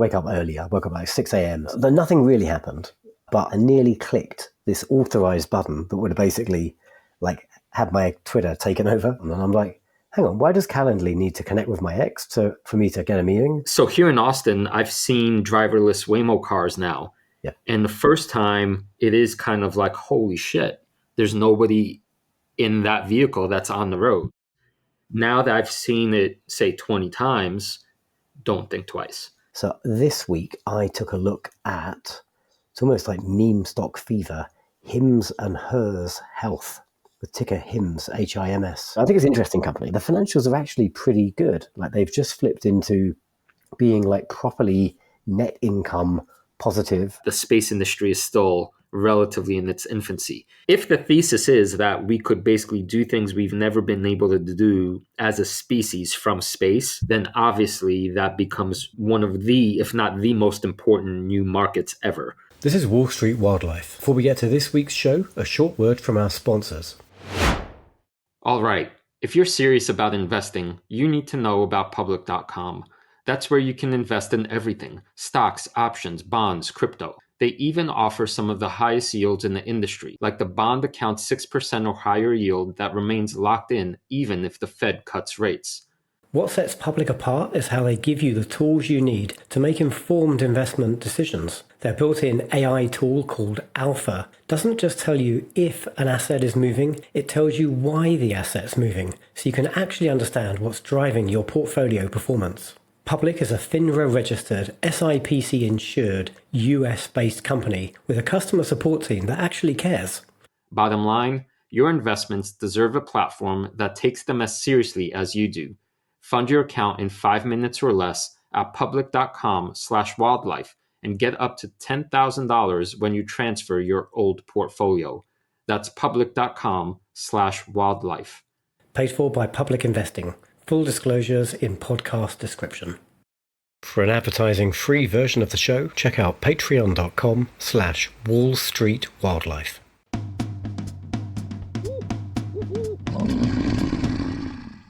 wake up early. I woke up like 6 a.m. But nothing really happened. But I nearly clicked this authorized button that would have basically like had my Twitter taken over. And then I'm like, hang on, why does Calendly need to connect with my ex for me to get a meeting? So here in Austin, I've seen driverless Waymo cars now. Yeah. And the first time it is kind of like, holy shit, there's nobody in that vehicle that's on the road. Now that I've seen it, say 20 times, don't think twice. So this week I took a look at, it's almost like meme stock fever, Hims and Hers Health, the ticker HIMS, HIMS. I think it's an interesting company. The financials are actually pretty good. Like they've just flipped into being like properly net income positive. The space industry is still relatively in its infancy. If the thesis is that we could basically do things we've never been able to do as a species from space, then obviously that becomes one of the, if not the most important new markets ever. This is Wall Street Wildlife. Before we get to this week's show, a short word from our sponsors. All right. If you're serious about investing, you need to know about public.com. That's where you can invest in everything: stocks, options, bonds, crypto. They even offer some of the highest yields in the industry, like the bond account 6% or higher yield that remains locked in even if the Fed cuts rates. What sets Public apart is how they give you the tools you need to make informed investment decisions. Their built-in AI tool called Alpha doesn't just tell you if an asset is moving, it tells you why the asset's moving, so you can actually understand what's driving your portfolio performance. Public is a FINRA-registered, SIPC-insured, US-based company with a customer support team that actually cares. Bottom line, your investments deserve a platform that takes them as seriously as you do. Fund your account in 5 minutes or less at public.com/wildlife and get up to $10,000 when you transfer your old portfolio. That's public.com/wildlife. Paid for by Public Investing. Full disclosures in podcast description. For an advertising-free version of the show, check out patreon.com/Wall Street Wildlife.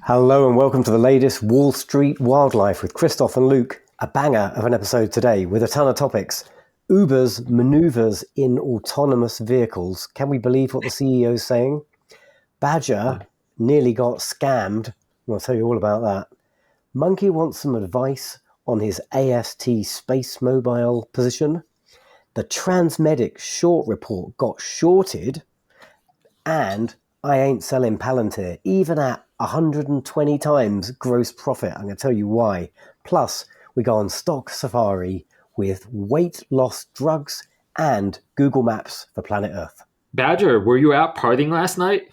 Hello and welcome to the latest Wall Street Wildlife with Krzysztof and Luke. A banger of an episode today with a ton of topics. Uber's maneuvers in autonomous vehicles. Can we believe what the CEO is saying? Badger nearly got scammed. I'll tell you all about that. Monkey wants some advice on his ASTS space mobile position. The Transmedics short report got shorted. And I ain't selling Palantir, even at 120 times gross profit. I'm going to tell you why. Plus, we go on stock safari with weight loss drugs and Google Maps for planet Earth. Badger, were you out partying last night?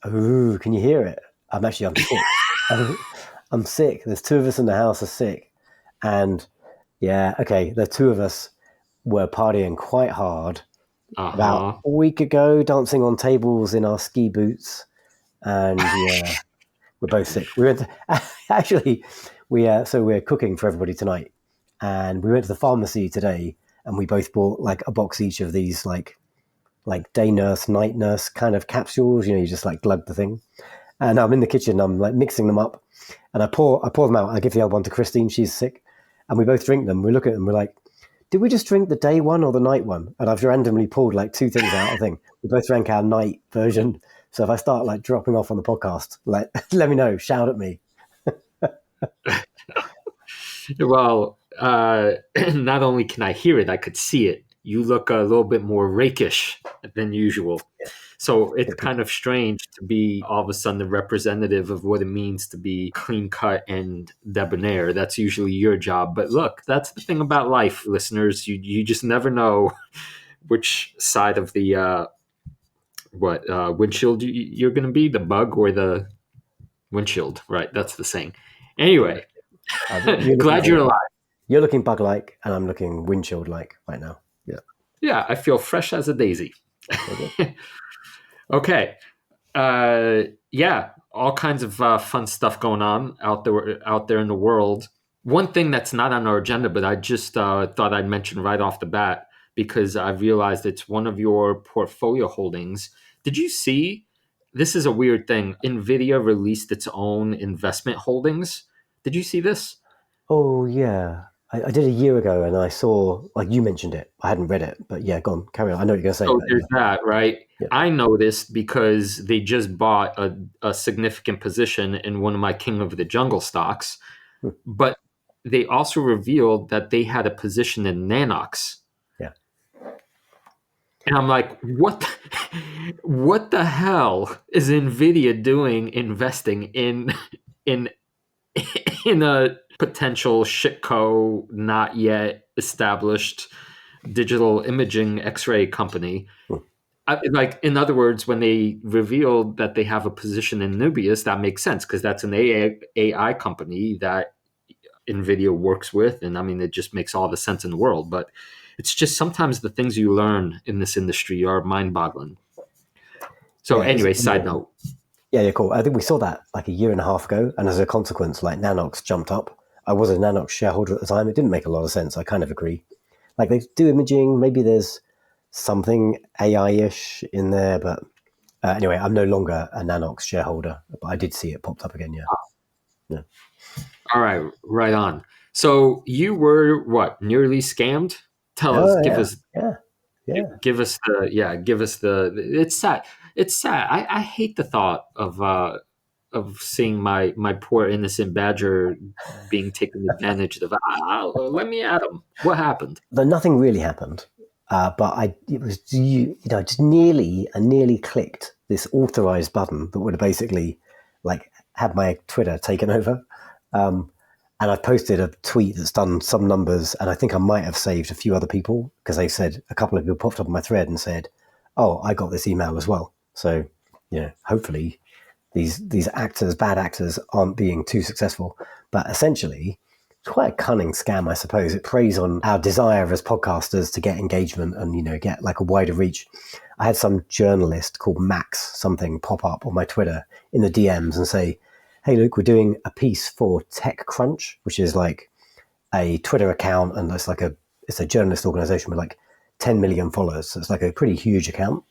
Ooh, can you hear it? I'm sick. I'm sick. There's two of us in the house are sick. And yeah, okay, the two of us were partying quite hard. About a week ago, dancing on tables in our ski boots. And yeah, we're both sick. We went to, actually, so we're cooking for everybody tonight. And we went to the pharmacy today and we both bought like a box each of these like day nurse, night nurse kind of capsules. You know, you just like glug the thing. And I'm in the kitchen, I'm like mixing them up and I pour them out. I give the other one to Christine, she's sick. And we both drink them. We look at them, we're like, did we just drink the day one or the night one? And I've randomly pulled like two things out, I think. We both drank our night version. So if I start like dropping off on the podcast, like let me know, shout at me. Well, not only can I hear it, I could see it. You look a little bit more rakish than usual. Yeah. So it's kind of strange to be all of a sudden the representative of what it means to be clean cut and debonair. That's usually your job. But look, that's the thing about life, listeners. You just never know which side of the windshield you're going to be, the bug or the windshield. Right. That's the saying. Anyway, glad you're alive. You're looking bug-like and I'm looking windshield-like right now. Yeah. Yeah, I feel fresh as a daisy. Okay. Yeah, all kinds of fun stuff going on out there in the world. One thing that's not on our agenda, but I just thought I'd mention right off the bat because I realized it's one of your portfolio holdings. Did you see? This is a weird thing. Nvidia released its own investment holdings. Did you see this? Oh, yeah. I did a year ago, and I saw, like, you mentioned it. I hadn't read it, but yeah, go on, carry on. I know what you're going to say. So But there's that, right? yeah. I noticed because they just bought a significant position in one of my King of the Jungle stocks, Hmm. but they also revealed that they had a position in Nanox. Yeah. And I'm like, what the hell is Nvidia doing investing in in a potential shitco not yet established digital imaging X-ray company? Hmm. Like, in other words, when they revealed that they have a position in Nubius, that makes sense because that's an AI company that Nvidia works with, and I mean, it just makes all the sense in the world. But it's just sometimes the things you learn in this industry are mind-boggling. So, Yeah. It's anyway, side yeah. note. Yeah, cool. I think we saw that like a year and a half ago, and as a consequence, like Nanox jumped up. I was a Nanox shareholder at the time. It didn't make a lot of sense. I kind of agree. Like they do imaging, maybe there's something AI-ish in there, but anyway, I'm no longer a Nanox shareholder, but I did see it popped up again. Yeah. Yeah. All right, right on. So you were what? Nearly scammed? Tell us, Oh yeah. Yeah. Yeah. give us the, yeah, give us the. It's sad. It's sad. I hate the thought of seeing my poor innocent badger being taken advantage of. Let me at him. What happened? Though nothing really happened, but it was just nearly clicked this authorized button that would have basically like had my Twitter taken over. Um, and I've posted a tweet that's done some numbers, and I think I might have saved a few other people because they said a couple of people popped up on my thread and said, "Oh, I got this email as well." So, hopefully these actors, bad actors, aren't being too successful. But essentially, it's quite a cunning scam, I suppose. It preys on our desire as podcasters to get engagement and get like a wider reach. I had some journalist called Max something pop up on my Twitter in the DMs and say, "Hey Luke, we're doing a piece for TechCrunch, which is like a Twitter account, and it's a journalist organization with like 10 million followers. So it's like a pretty huge account.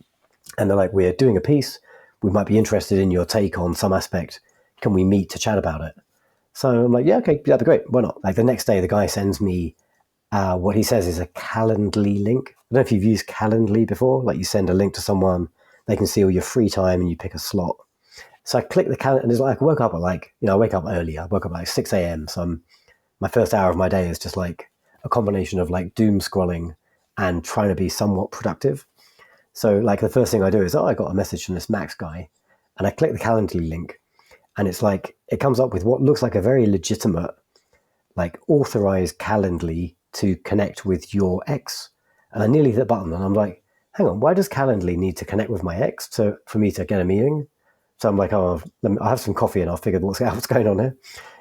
And they're like, we're doing a piece. We might be interested in your take on some aspect. Can we meet to chat about it?" So I'm like, yeah, okay, that'd be great. Why not? Like the next day, the guy sends me what he says is a Calendly link. I don't know if you've used Calendly before. Like you send a link to someone, they can see all your free time, and you pick a slot. So I click the calendar, and it's like I woke up at I wake up early. I woke up at like 6 a.m. So my first hour of my day is just like a combination of like doom scrolling and trying to be somewhat productive. So like the first thing I do is, I got a message from this Max guy, and I click the Calendly link, and it's like it comes up with what looks like a very legitimate, like authorized Calendly to connect with your ex. And I nearly hit the button, and I'm like, hang on, why does Calendly need to connect with my ex for me to get a meeting? So I'm like, oh, I'll have some coffee and I'll figure what's going on here.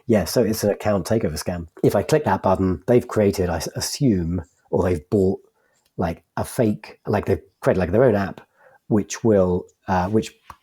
Yeah, so it's an account takeover scam. If I click that button, they've created, I assume, or they've bought like a fake, like they've created like their own app, which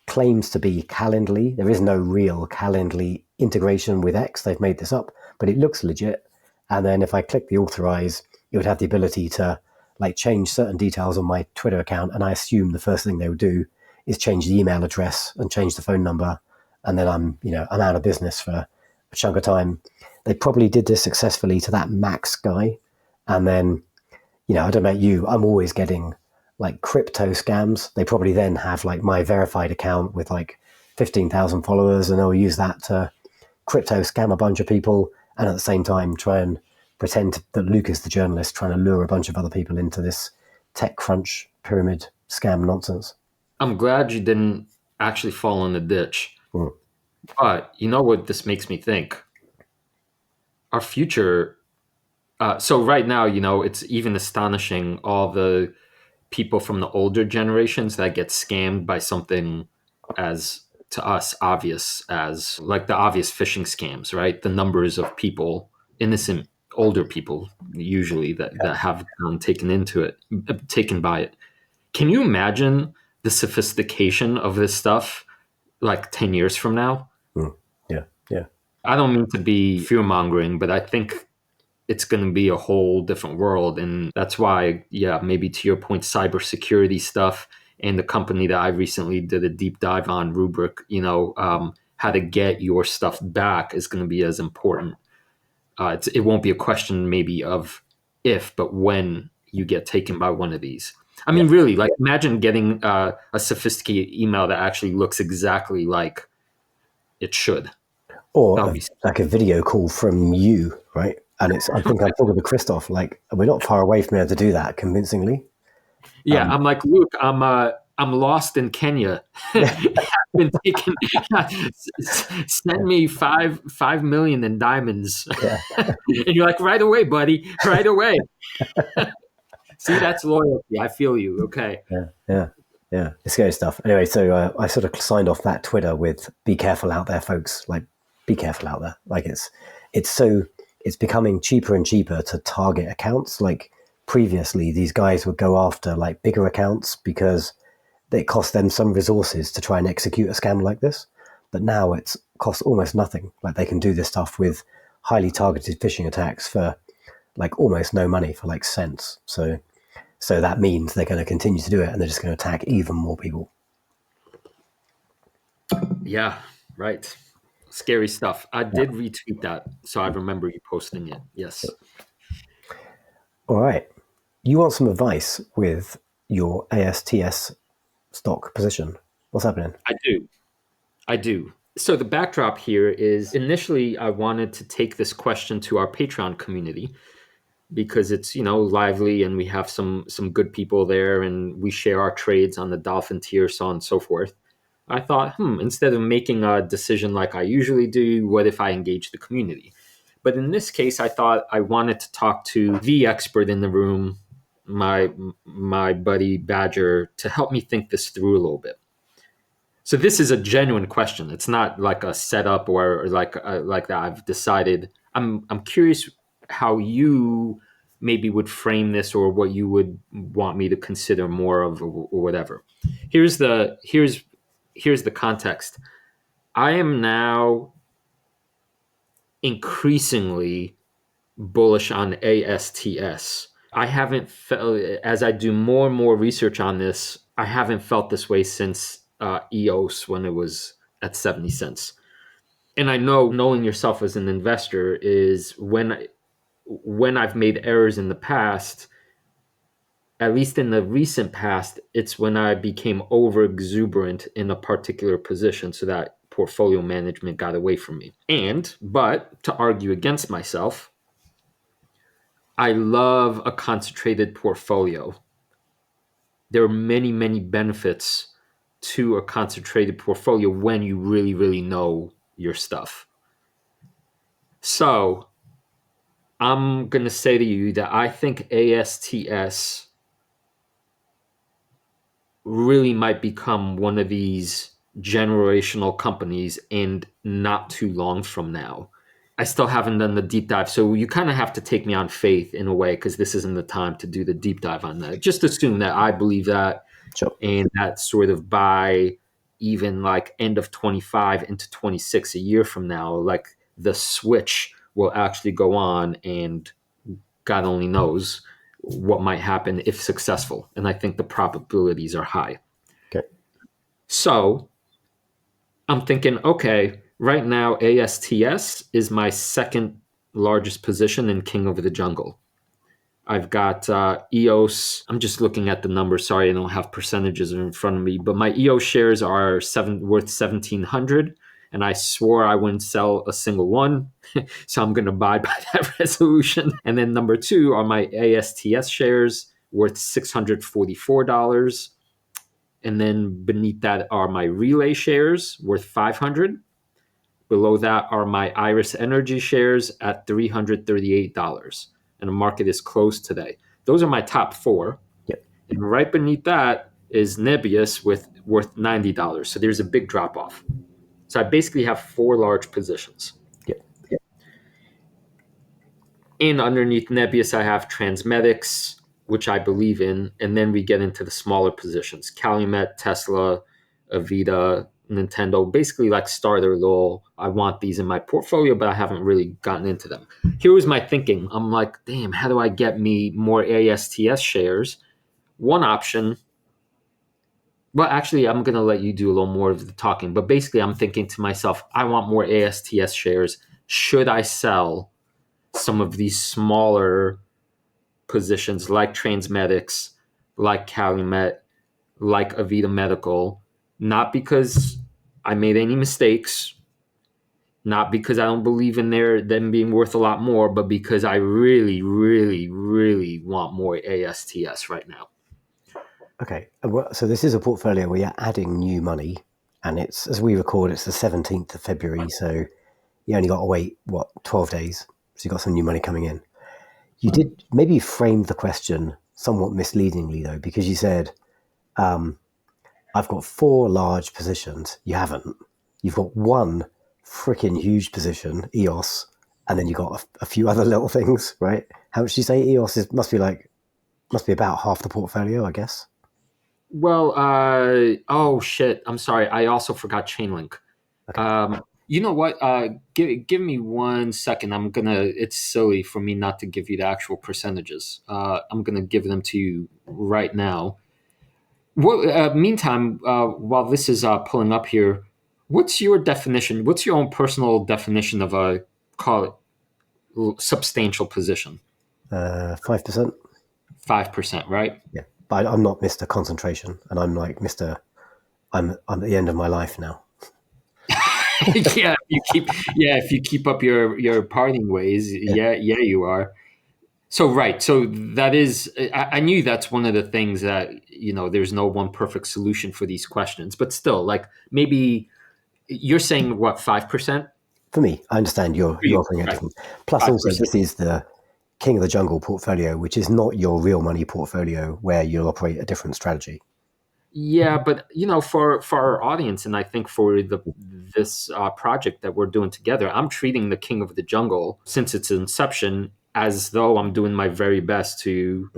claims to be Calendly. There is no real Calendly integration with X. They've made this up, but it looks legit. And then if I click the authorize, it would have the ability to like change certain details on my Twitter account. And I assume the first thing they would do is change the email address and change the phone number. And then I'm out of business for a chunk of time. They probably did this successfully to that Max guy. And then, I don't know about you, I'm always getting like crypto scams. They probably then have like my verified account with like 15,000 followers, and they'll use that to crypto scam a bunch of people, and at the same time try and pretend that Luke is the journalist trying to lure a bunch of other people into this TechCrunch pyramid scam nonsense. I'm glad you didn't actually fall in the ditch. Mm. But you know what this makes me think? Our future. So right now, it's even astonishing all the people from the older generations that get scammed by something as, to us, obvious as like the obvious phishing scams, right? The numbers of people, innocent older people usually, that have taken by it. Can you imagine the sophistication of this stuff like 10 years from now? Mm. Yeah, yeah. I don't mean to be fear mongering, but I think it's going to be a whole different world. And that's why, yeah, maybe to your point, cybersecurity stuff and the company that I recently did a deep dive on, Rubric, how to get your stuff back is going to be as important. it won't be a question maybe of if, but when you get taken by one of these. I mean, really, like imagine getting a sophisticated email that actually looks exactly like it should. Or like a video call from you, right? And I think I'm talking to Krzysztof, like we're not far away from being able to do that convincingly. Yeah, I'm like, Luke, I'm lost in Kenya. Been taken. Send me 5 million in diamonds. Yeah. And you're like, right away, buddy, right away. See, that's loyalty. I feel you. Okay. Yeah. It's scary stuff. Anyway, so I sort of signed off that Twitter with "Be careful out there, folks." Like, be careful out there. Like it's becoming cheaper and cheaper to target accounts. Like previously, these guys would go after like bigger accounts because it cost them some resources to try and execute a scam like this. But now it's costs almost nothing. Like they can do this stuff with highly targeted phishing attacks for like almost no money, for like cents. So that means they're going to continue to do it, and they're just going to attack even more people. Yeah, right. Scary stuff. I did retweet that, so I remember you posting it. Yes. All right. You want some advice with your ASTS stock position? What's happening? I do. So the backdrop here is initially I wanted to take this question to our Patreon community because it's, lively and we have some good people there and we share our trades on the dolphin tier, so on and so forth. I thought, instead of making a decision like I usually do, what if I engage the community? But in this case, I thought I wanted to talk to the expert in the room, my buddy Badger, to help me think this through a little bit. So this is a genuine question. It's not like a setup or like that I've decided. I'm curious how you maybe would frame this or what you would want me to consider more of or whatever. Here's the context. I am now increasingly bullish on ASTS. I haven't felt, as I do more and more research on this, I haven't felt this way since EOS when it was at 70 cents. And I know knowing yourself as an investor is when I've made errors in the past, at least in the recent past, it's when I became over exuberant in a particular position so that portfolio management got away from me. But to argue against myself, I love a concentrated portfolio. There are many, many benefits to a concentrated portfolio when you really, really know your stuff. So I'm going to say to you that I think ASTS really might become one of these generational companies and not too long from now. I still haven't done the deep dive. So you kind of have to take me on faith in a way, because this isn't the time to do the deep dive on that. Just assume that I believe that. Sure. And that sort of by even like end of 25 into 26, a year from now, like the switch will actually go on and God only knows what might happen if successful. And I think the probabilities are high. Okay. So I'm thinking, okay, right now ASTS is my second largest position in King Over the Jungle. I've got EOS. I'm just looking at the numbers. Sorry, I don't have percentages in front of me, but my EOS shares are worth 1,700, and I swore I wouldn't sell a single one, so I'm going to abide by that resolution. And then number two are my ASTS shares, worth $644. And then beneath that are my Relay shares, worth 500. Below that are my Iris Energy shares at $338. And the market is closed today. Those are my top four. Yep. And right beneath that is Nebius worth $90. So there's a big drop off. So I basically have four large positions. Yep. And underneath Nebius, I have Transmedics, which I believe in. And then we get into the smaller positions: Calumet, Tesla, Avita, Nintendo, basically like starter little, I want these in my portfolio, but I haven't really gotten into them. Here was my thinking. I'm like, damn, how do I get me more ASTS shares? One option, well, actually, I'm going to let you do a little more of the talking, but basically I'm thinking to myself, I want more ASTS shares. Should I sell some of these smaller positions like Transmedics, like Calumet, like Avita Medical, not because I made any mistakes, not because I don't believe in them being worth a lot more, but because I really, really, really want more ASTS right now. Okay, so this is a portfolio where you're adding new money, and it's, as we record, it's the 17th of February, so you only got to wait, 12 days, so you got some new money coming in. You did, maybe you framed the question somewhat misleadingly, though, because you said, I've got 4 large positions. You haven't. You've got one freaking huge position, EOS, and then you got a few other little things, right? How much do you say EOS must be about half the portfolio, I guess? Well, oh shit, I'm sorry. I also forgot Chainlink. Okay. You know what? Give me 1 second. It's silly for me not to give you the actual percentages. I'm gonna give them to you right now. Meantime, while this is pulling up here, what's your definition? What's your own personal definition of a, call it, substantial position? 5%. 5%, right? Yeah, but I'm not Mr. Concentration, and I'm like Mr. I'm at the end of my life now. Yeah, if you keep up your parting ways, yeah, you are. So right, so that is, I knew that's one of the things that, there's no one perfect solution for these questions, but still, like, maybe you're saying what, 5%? For me, I understand you're offering a Right, different. Plus, also, 5%. this is the King of the Jungle portfolio, which is not your real money portfolio where you'll operate a different strategy. Yeah, but for our audience, and I think for this project that we're doing together, I'm treating the King of the Jungle since its inception as though I'm doing my very best to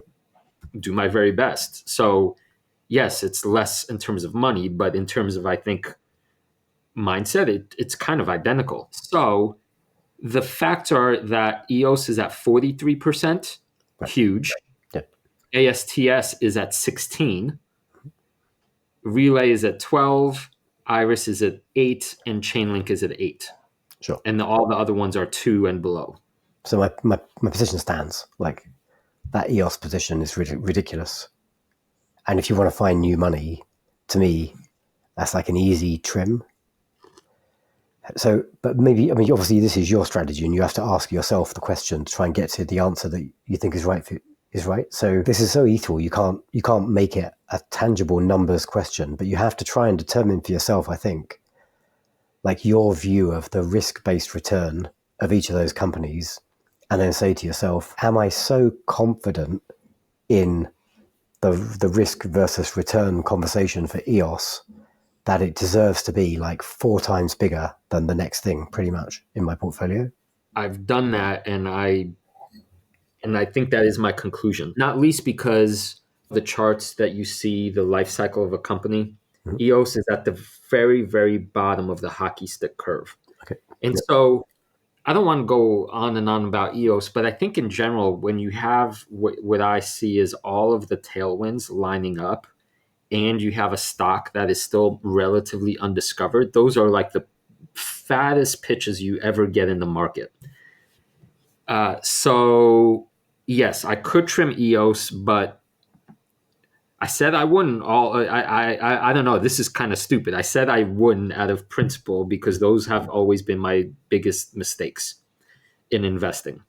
do my very best. So yes, it's less in terms of money, but in terms of, I think, mindset, it's kind of identical. So the facts are that EOS is at 43%, Right. huge. Yeah. ASTS is at 16. Relay is at 12. Iris is at 8. And Chainlink is at 8. Sure. And all the other ones are 2 and below. So my position stands. Like, that EOS position is ridiculous. And if you want to find new money, to me, that's like an easy trim. So, but maybe, I mean, obviously this is your strategy and you have to ask yourself the question to try and get to the answer that you think is right. So this is so ethereal. You can't make it a tangible numbers question, but you have to try and determine for yourself, I think, like your view of the risk-based return of each of those companies, and then say to yourself, am I so confident in the risk versus return conversation for EOS that it deserves to be like 4 times bigger than the next thing, pretty much, in my portfolio? I've done that, and I think that is my conclusion. Not least because the charts that you see, the life cycle of a company, Mhm. EOS is at the very, very bottom of the hockey stick curve. Okay. And Yep. so I don't want to go on and on about EOS, but I think in general, when you have what I see is all of the tailwinds lining up, and you have a stock that is still relatively undiscovered, those are like the fattest pitches you ever get in the market. So yes, I could trim EOS, but I said I wouldn't. I don't know. This is kind of stupid. I said I wouldn't out of principle because those have always been my biggest mistakes in investing.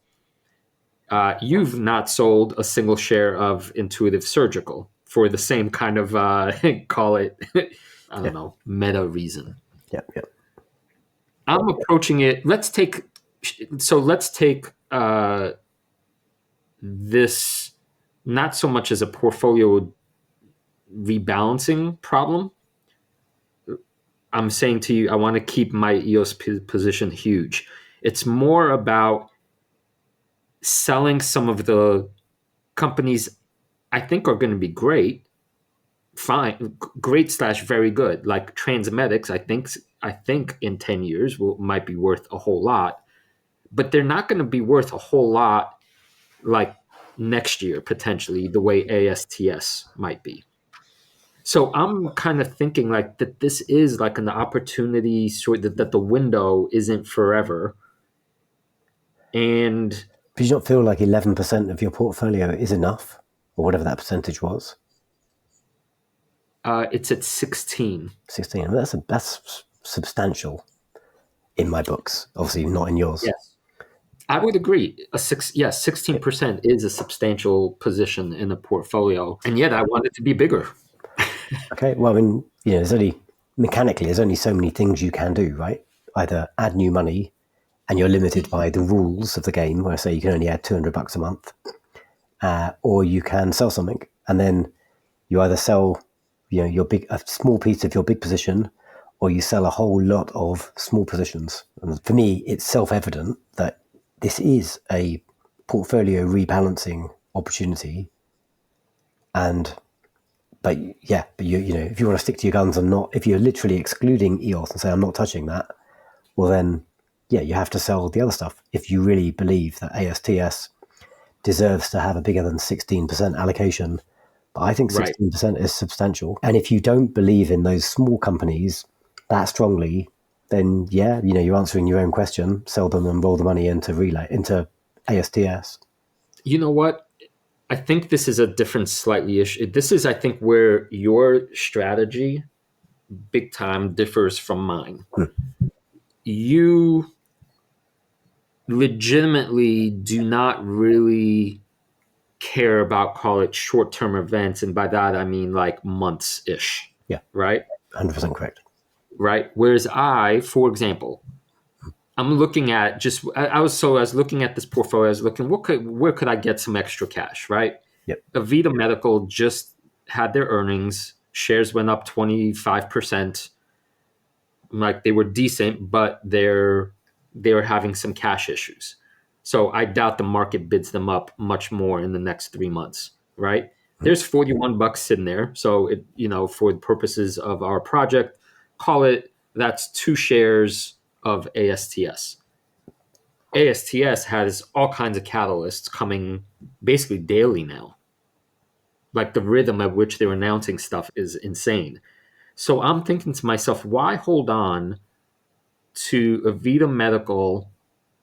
You've not sold a single share of Intuitive Surgical for the same kind of call it, I don't know, meta reason. Yep. I'm approaching it. Let's take this not so much as a portfolio rebalancing problem. I'm saying to you, I want to keep my EOS position huge. It's more about selling some of the companies I think are going to be great, fine, great slash very good. Like Transmedics, I think in 10 years might be worth a whole lot, but they're not going to be worth a whole lot like next year potentially the way ASTS might be. So I'm kind of thinking like that this is like an opportunity, sort that the window isn't forever. And But you don't feel like 11% of your portfolio is enough, or whatever that percentage was? It's at 16. 16. I mean, that's substantial in my books. Obviously, not in yours. Yes. I would agree. 16% is a substantial position in the portfolio, and yet I want it to be bigger. Okay. Well, I mean, there's only so many things you can do, right? Either add new money, and you're limited by the rules of the game, where say you can only add $200 a month, or you can sell something, and then you either sell, a small piece of your big position, or you sell a whole lot of small positions. And for me, it's self-evident that this is a portfolio rebalancing opportunity. But if you want to stick to your guns and not, if you're literally excluding EOS and say I'm not touching that, well then, you have to sell the other stuff if you really believe that ASTS deserves to have a bigger than 16% allocation. But I think 16% is substantial. And if you don't believe in those small companies that strongly, then you're answering your own question. Sell them and roll the money into ASTS. You know what? I think this is a different slightly issue. This is, I think, where your strategy big time differs from mine. You legitimately do not really care about, call it, short-term events, and by that I mean like months-ish. Yeah. Right? 100% correct. Right? Whereas I, for example, I'm looking at I was looking at this portfolio. I was looking, where could I get some extra cash, right? Yep. Avita Medical just had their earnings. Shares went up 25%. Like, they were decent, but they're having some cash issues. So I doubt the market bids them up much more in the next 3 months, right? There's $41 sitting there. So for the purposes of our project, call it, that's 2 shares of ASTS. ASTS has all kinds of catalysts coming basically daily now. Like, the rhythm at which they're announcing stuff is insane. So I'm thinking to myself, why hold on to Avita Medical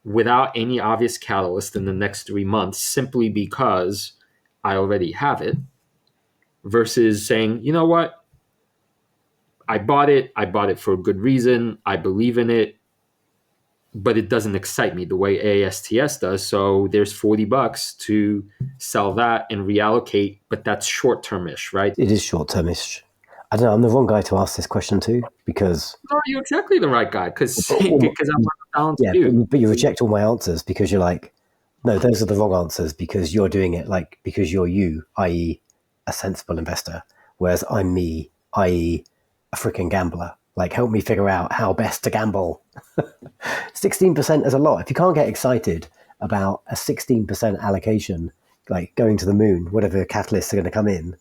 without any obvious catalyst in the next 3 months simply because I already have it, versus saying, you know what? I bought it for a good reason. I believe in it, but it doesn't excite me the way ASTS does. So there's $40 to sell that and reallocate, but that's short-termish, right? It is short-termish. I don't know. I'm the wrong guy to ask this question to, because No, you're exactly the right guy, because I want to balance you. But you reject all my answers because you're like, no, those are the wrong answers because you're doing it because you're you, i.e., a sensible investor, whereas I'm me, i.e., a freaking gambler. Like, help me figure out how best to gamble. 16% is a lot. If you can't get excited about a 16% allocation, like going to the moon, whatever catalysts are going to come in,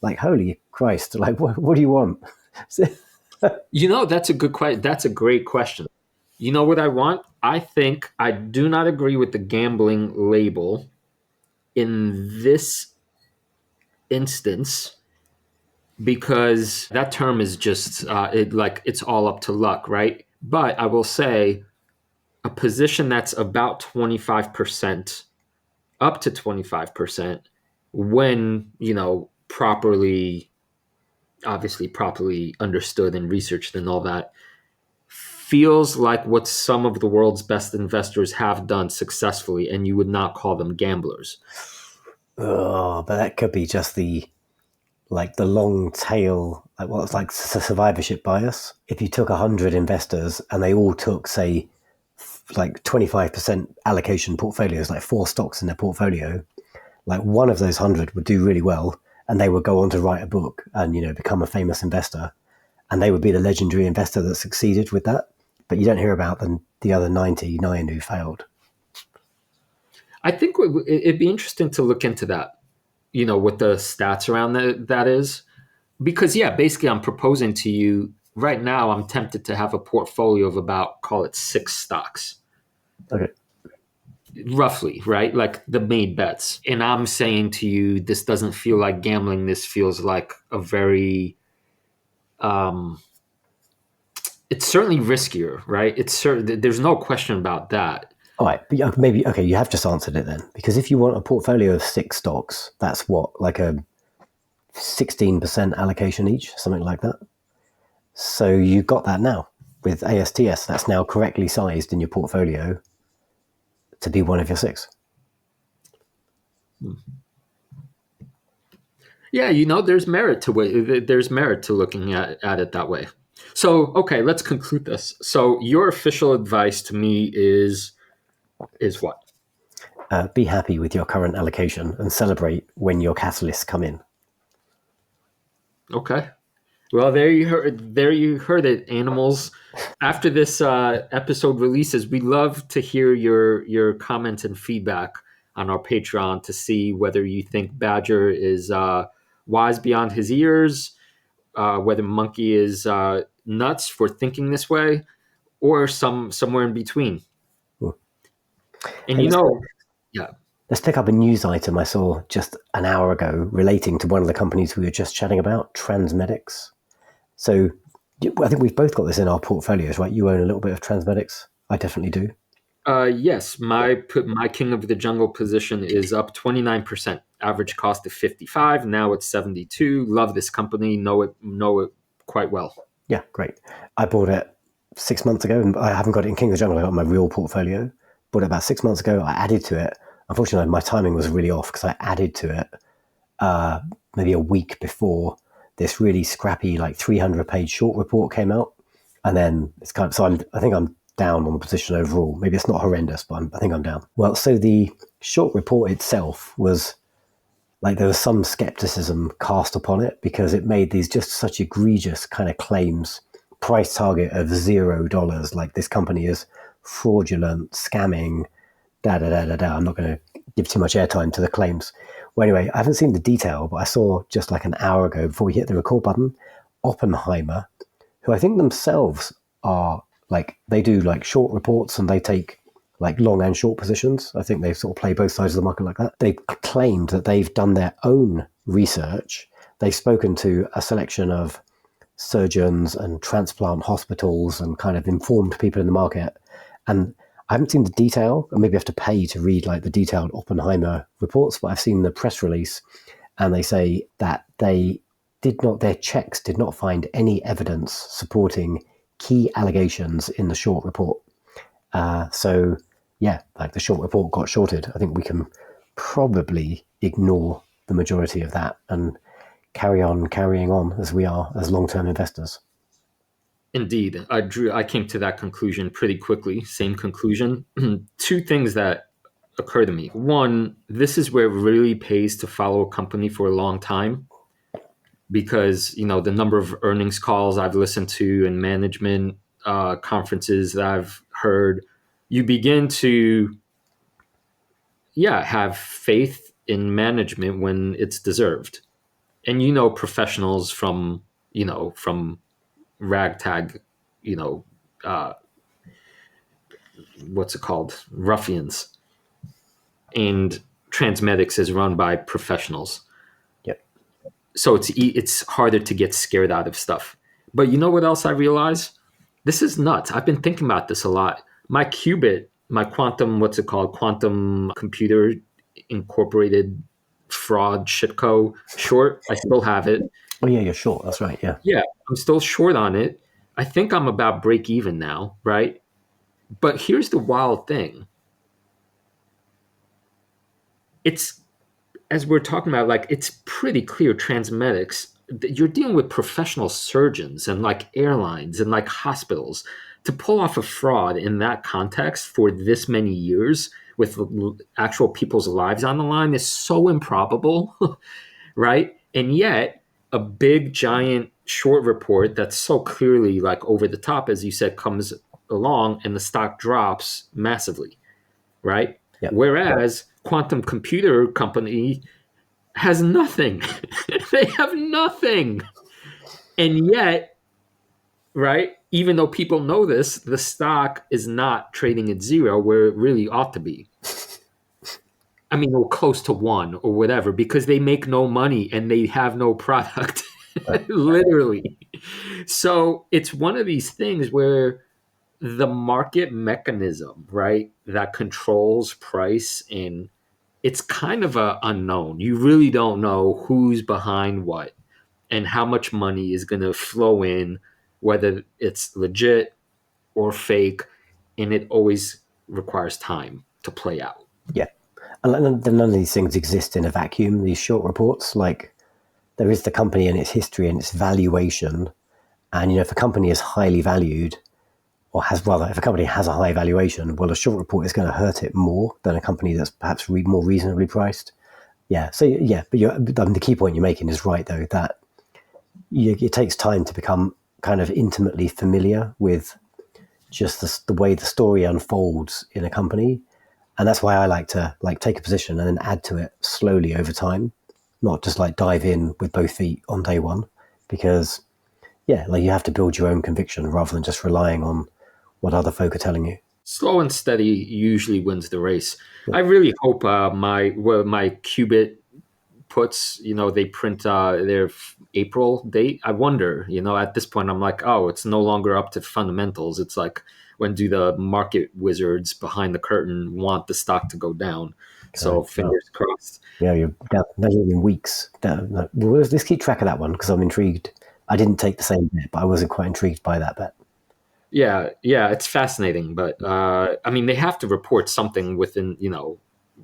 like, holy Christ, like, what do you want? That's a good question. That's a great question. You know what I want? I think I do not agree with the gambling label in this instance, because that term is just it's all up to luck, right? But I will say a position that's about 25%, up to 25%, when obviously properly understood and researched and all that, feels like what some of the world's best investors have done successfully, and you would not call them gamblers. Oh, but that could be just the long tail, it's like survivorship bias. If you took 100 investors and they all took, say, like 25% allocation portfolios, like 4 stocks in their portfolio, like one of those 100 would do really well, and they would go on to write a book and become a famous investor, and they would be the legendary investor that succeeded with that. But you don't hear about the other 99 who failed. I think it'd be interesting to look into that, what the stats around that is. Because, basically I'm proposing to you right now, I'm tempted to have a portfolio of about, call it 6 stocks. Okay. Roughly, right? Like the made bets. And I'm saying to you, this doesn't feel like gambling. This feels like a very, it's certainly riskier, right? There's no question about that. All right, but maybe, okay, you have just answered it then. Because if you want a portfolio of 6 stocks, that's what, like a 16% allocation each, something like that. So you got that now with ASTS. That's now correctly sized in your portfolio to be one of your 6. Yeah, there's merit to it. There's merit to looking at it that way. So, okay, let's conclude this. So, your official advice to me is what? Be happy with your current allocation and celebrate when your catalysts come in. Okay. Well, there you heard it, animals. After this episode releases, we'd love to hear your comments and feedback on our Patreon to see whether you think Badger is wise beyond his ears, whether Monkey is nuts for thinking this way, or somewhere in between. Ooh. And Hey, yeah. Let's pick up a news item I saw just an hour ago relating to one of the companies we were just chatting about, Transmedics. So I think we've both got this in our portfolios, right? You own a little bit of Transmedics. I definitely do. Yes, my King of the Jungle position is up 29%. Average cost of 55. Now it's 72. Love this company. Know it quite well. Yeah, great. I bought it 6 months ago, and I haven't got it in King of the Jungle. I got my real portfolio. Bought it about 6 months ago. I added to it. Unfortunately, my timing was really off because I added to it maybe a week before this really scrappy, like 300-page short report came out, and then it's kind of I think I'm down on the position overall. Maybe it's not horrendous, but I think I'm down. Well, so the short report itself was like there was some skepticism cast upon it because it made these just such egregious kind of claims. Price target of $0, like this company is fraudulent, scamming, I'm not going to give too much airtime to the claims. Well, anyway, I haven't seen the detail, but I saw just like an hour ago before we hit the record button, Oppenheimer, who I think themselves are like, they do like short reports and they take like long and short positions. I think they sort of play both sides of the market like that. They claimed that they've done their own research. They've spoken to a selection of surgeons and transplant hospitals and kind of informed people in the market. And I haven't seen the detail, and maybe I have to pay to read like the detailed Oppenheimer reports, but I've seen the press release, and they say that their checks did not find any evidence supporting key allegations in the short report. So yeah, like the short report got shorted. I think we can probably ignore the majority of that and carrying on as we are as long-term investors. Indeed, I came to that conclusion pretty quickly. Same conclusion. Two things that occur to me. One, this is where it really pays to follow a company for a long time, because the number of earnings calls I've listened to and management conferences that I've heard, you begin to have faith in management when it's deserved. And professionals from ragtag, what's it called? Ruffians. And Transmedics is run by professionals. Yep. So it's harder to get scared out of stuff. But you know what else I realize? This is nuts. I've been thinking about this a lot. My qubit, my quantum, what's it called? Quantum computer incorporated fraud shitco short. I still have it. Oh yeah, you're short. That's right. Yeah. Yeah, I'm still short on it. I think I'm about break even now, right? But here's the wild thing. It's, as we're talking about, like, it's pretty clear Transmedics, you're dealing with professional surgeons and like airlines and like hospitals. To pull off a fraud in that context for this many years with actual people's lives on the line is so improbable, right? And yet a big giant short report that's so clearly like over the top, as you said, comes along and the stock drops massively, right? Yep. Whereas quantum computer company has nothing. They have nothing. And yet, right, even though people know this, the stock is not trading at zero where it really ought to be. I mean, or close to one or whatever, because they make no money and they have no product, literally. So it's one of these things where the market mechanism, right, that controls price, and it's kind of a unknown. You really don't know who's behind what and how much money is going to flow in, whether it's legit or fake, and it always requires time to play out. Yeah. And none of these things exist in a vacuum, these short reports. Like, there is the company and its history and its valuation. And, if a company is highly valued, or if a company has a high valuation, well, a short report is going to hurt it more than a company that's perhaps more reasonably priced. Yeah. So, yeah, but the key point you're making is right, though, that it takes time to become kind of intimately familiar with just the way the story unfolds in a company. And that's why I like to take a position and then add to it slowly over time, not just dive in with both feet on day one, because you have to build your own conviction rather than just relying on what other folk are telling you. Slow and steady usually wins the race. I really hope my Qubit puts, they print their April date. I wonder, at this point, I'm like, oh, it's no longer up to fundamentals. It's like, when do the market wizards behind the curtain want the stock to go down? So fingers crossed. Yeah, you're measuring in weeks. Well, let's keep track of that one because I'm intrigued. I didn't take the same bet, but I wasn't quite intrigued by that bet. Yeah, it's fascinating, but I mean, they have to report something within,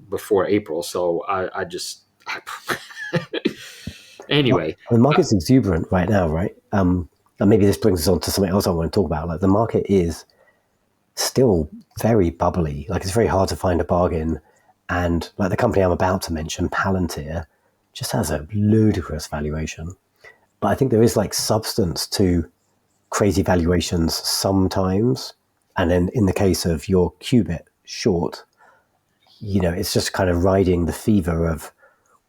before April. So I just anyway. The market's exuberant right now, right? And maybe this brings us on to something else I want to talk about. Like, the market is still very bubbly. Like, it's very hard to find a bargain. And like the company I'm about to mention, Palantir, just has a ludicrous valuation. But I think there is substance to crazy valuations sometimes. And then in the case of your Qubit short, it's just kind of riding the fever of,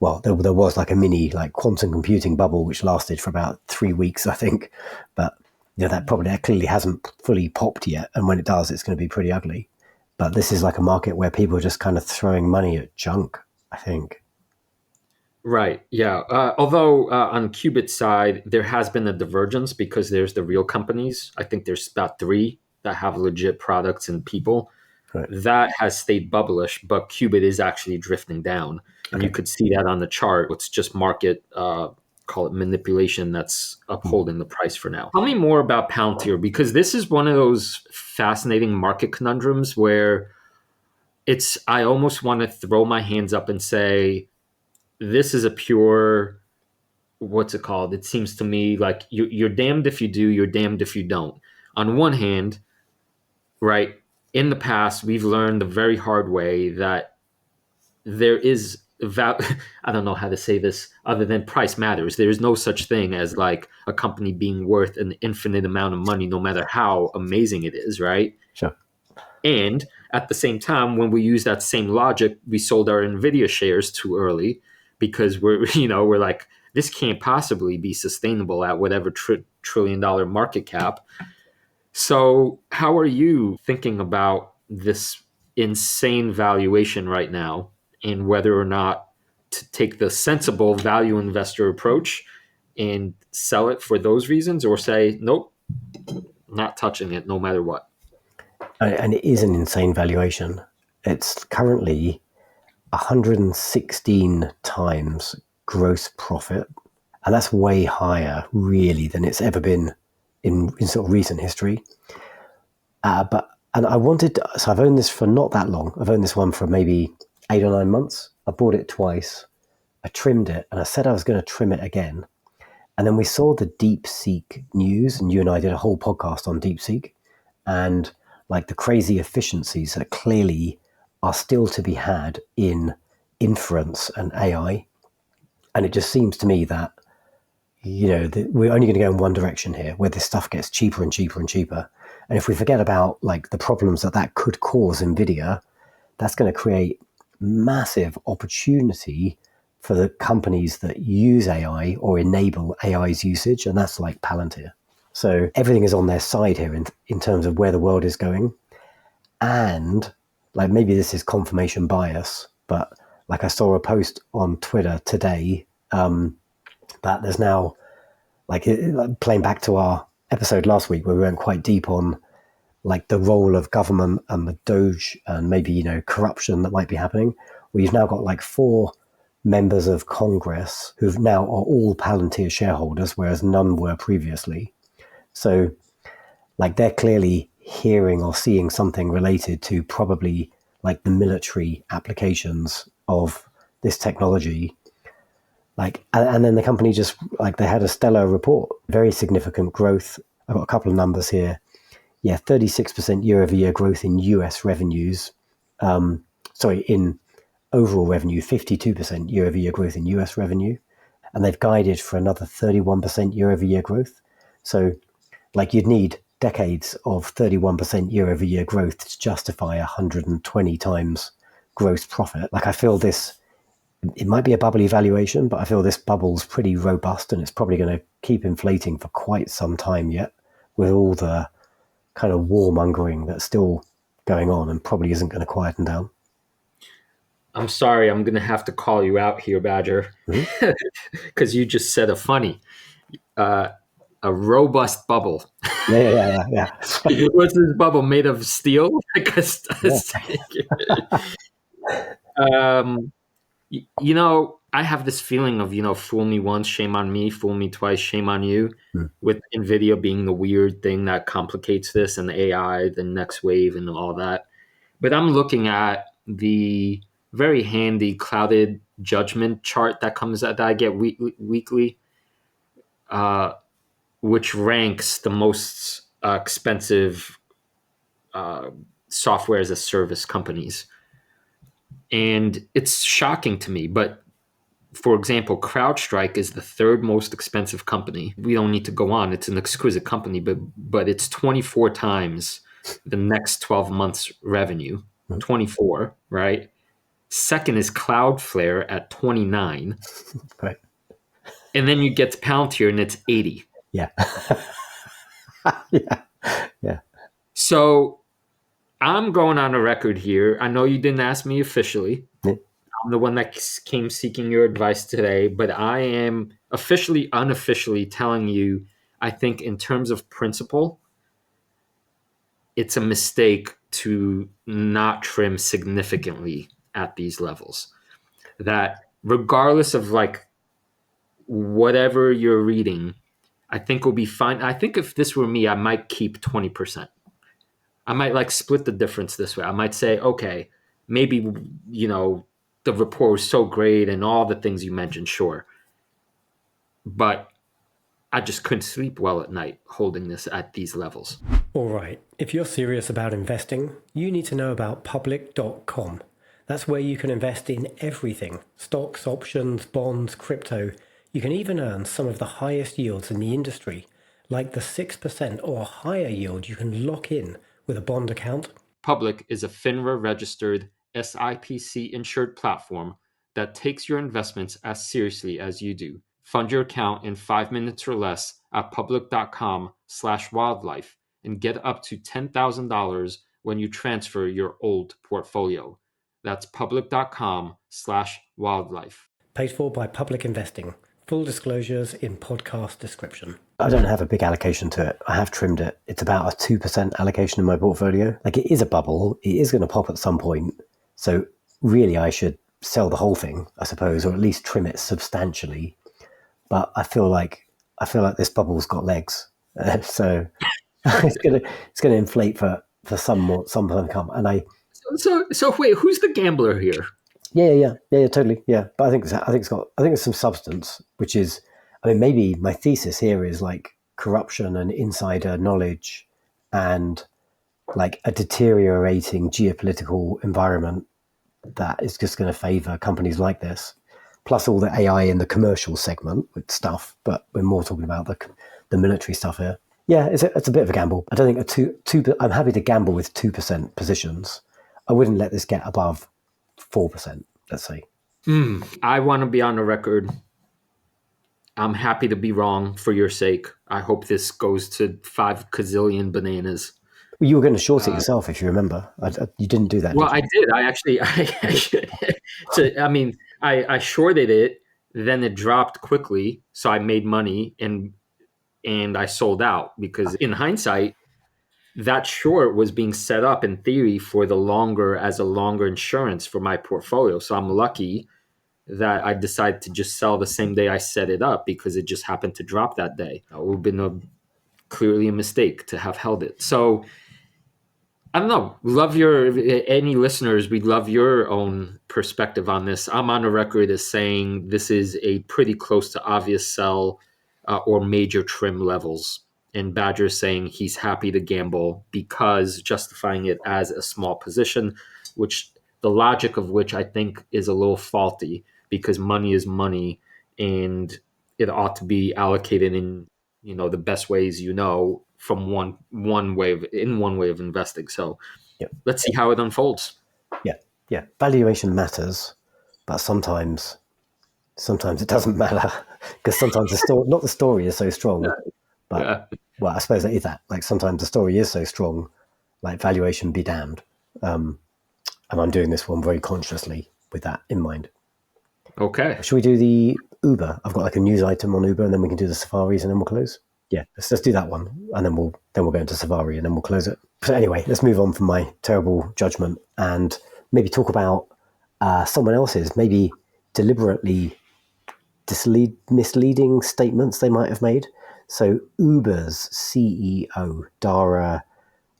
well, there was a mini quantum computing bubble which lasted for about 3 weeks, I think. But that clearly hasn't fully popped yet. And when it does, it's going to be pretty ugly. But this is a market where people are just kind of throwing money at junk, I think. Right. Yeah. Although on Qubit's side, there has been a divergence because there's the real companies. I think there's about 3 that have legit products and people. Right. That has stayed bubblish, but Qubit is actually drifting down. And you could see that on the chart. It's just market, call it manipulation, that's upholding the price for now. Tell me more about Palantir, because this is one of those fascinating market conundrums where I almost want to throw my hands up and say, this is a pure, what's it called? It seems to me like you're damned if you do, you're damned if you don't. On one hand, right, in the past, we've learned the very hard way that there is I don't know how to say this other than price matters. There is no such thing as a company being worth an infinite amount of money, no matter how amazing it is, right? Sure. And at the same time, when we use that same logic, we sold our Nvidia shares too early because we're like, this can't possibly be sustainable at whatever $1 trillion market cap. So how are you thinking about this insane valuation right now, and whether or not to take the sensible value investor approach and sell it for those reasons, or say, nope, not touching it no matter what? And it is an insane valuation. It's currently 116 times gross profit. And that's way higher, really, than it's ever been in sort of recent history. So I've owned this for not that long. I've owned this one for maybe 8 or 9 months. I bought it twice. I trimmed it, and I said I was going to trim it again. And then we saw the DeepSeek news, and you and I did a whole podcast on DeepSeek, and the crazy efficiencies that clearly are still to be had in inference and AI. And it just seems to me that, we're only going to go in one direction here, where this stuff gets cheaper and cheaper and cheaper. And if we forget about the problems that could cause Nvidia, that's going to create massive opportunity for the companies that use AI or enable AI's usage, and that's like Palantir. So everything is on their side here in terms of where the world is going. And maybe this is confirmation bias, but I saw a post on Twitter today that there's now, playing back to our episode last week where we went quite deep on like the role of government and the Doge and maybe, corruption that might be happening, where you've now got like 4 members of Congress who now are all Palantir shareholders, whereas none were previously. So like they're clearly hearing or seeing something related to probably like the military applications of this technology. Like, and then the company just like they had a stellar report, very significant growth. I've got a couple of numbers here. Yeah, 36% year-over-year growth in US revenues. In overall revenue, 52% year-over-year growth in US revenue. And they've guided for another 31% year-over-year growth. So like you'd need decades of 31% year-over-year growth to justify 120 times gross profit. Like I feel this, it might be a bubbly valuation, but I feel this bubble's pretty robust and it's probably going to keep inflating for quite some time yet with all the kind of warmongering that's still going on and probably isn't going to quieten down. I'm sorry, I'm going to have to call you out here, Badger, because you just said a funny, a robust bubble. Yeah. What's this bubble made of? Steel? I have this feeling of, fool me once, shame on me, fool me twice, shame on you, with Nvidia being the weird thing that complicates this and the AI, the next wave and all that. But I'm looking at the very handy clouded judgment chart that I get weekly, which ranks the most expensive software as a service companies. And it's shocking to me. But for example, CrowdStrike is the 3rd most expensive company. We don't need to go on. It's an exquisite company, but it's 24 times the next 12 months revenue. 24, right? Second is Cloudflare at 29. Right. And then you get to Palantir and it's 80. Yeah. Yeah. So I'm going on a record here. I know you didn't ask me officially. Yeah. I'm the one that came seeking your advice today, but I am unofficially telling you, I think in terms of principle, it's a mistake to not trim significantly at these levels. That regardless of like whatever you're reading, I think will be fine. I think if this were me, I might keep 20%. I might like split the difference this way. I might say, okay, maybe, the report was so great and all the things you mentioned, sure. But I just couldn't sleep well at night holding this at these levels. All right, if you're serious about investing, you need to know about public.com. That's where you can invest in everything: stocks, options, bonds, crypto. You can even earn some of the highest yields in the industry, like the 6% or higher yield you can lock in with a bond account. Public is a FINRA-registered SIPC insured platform that takes your investments as seriously as you do. Fund your account in 5 minutes or less at public.com/wildlife and get up to $10,000 when you transfer your old portfolio. That's public.com/wildlife. Paid for by Public Investing. Full disclosures in podcast description. I don't have a big allocation to it. I have trimmed it. It's about a 2% allocation in my portfolio. Like it is a bubble. It is going to pop at some point. So really I should sell the whole thing, I suppose, or at least trim it substantially. But I feel like this bubble's got legs. So it's gonna inflate for some time to come. And So wait, who's the gambler here? Yeah, totally. Yeah. But I think it's some substance, which is, I mean, maybe my thesis here is like corruption and insider knowledge and like a deteriorating geopolitical environment that is just going to favor companies like this, plus all the AI in the commercial segment with stuff. But we're more talking about the military stuff here. Yeah, it's a bit of a gamble. I don't think I'm happy to gamble with 2% positions. I wouldn't let this get above 4%, let's say. I want to be on the record. I'm happy to be wrong for your sake. I hope this goes to 5 gazillion bananas. Well, you were going to short it yourself, if you remember. You didn't do that. Well, I did. I shorted it. Then it dropped quickly, so I made money and I sold out because in hindsight, that short was being set up in theory for the longer as a longer insurance for my portfolio. So I'm lucky that I decided to just sell the same day I set it up because it just happened to drop that day. It would have been clearly a mistake to have held it. So I don't know. Any listeners, we'd love your own perspective on this. I'm on the record as saying this is a pretty close to obvious sell or major trim levels. And Badger's saying he's happy to gamble because justifying it as a small position, which the logic of which I think is a little faulty because money is money and it ought to be allocated in the best ways from one way of investing. So Yep. let's see how it unfolds. Yeah. Valuation matters, but sometimes it doesn't matter because sometimes the story is so strong, but well, I suppose that is that. Like sometimes the story is so strong, like valuation be damned. And I'm doing this one very consciously with that in mind. Okay. Should we do the Uber? I've got like a news item on Uber, and then we can do the Safaris, and then we'll close. Yeah, let's do that one, and then we'll go into Safari, and then we'll close it. So anyway, let's move on from my terrible judgment and maybe talk about someone else's maybe deliberately misleading statements they might have made. So Uber's CEO Dara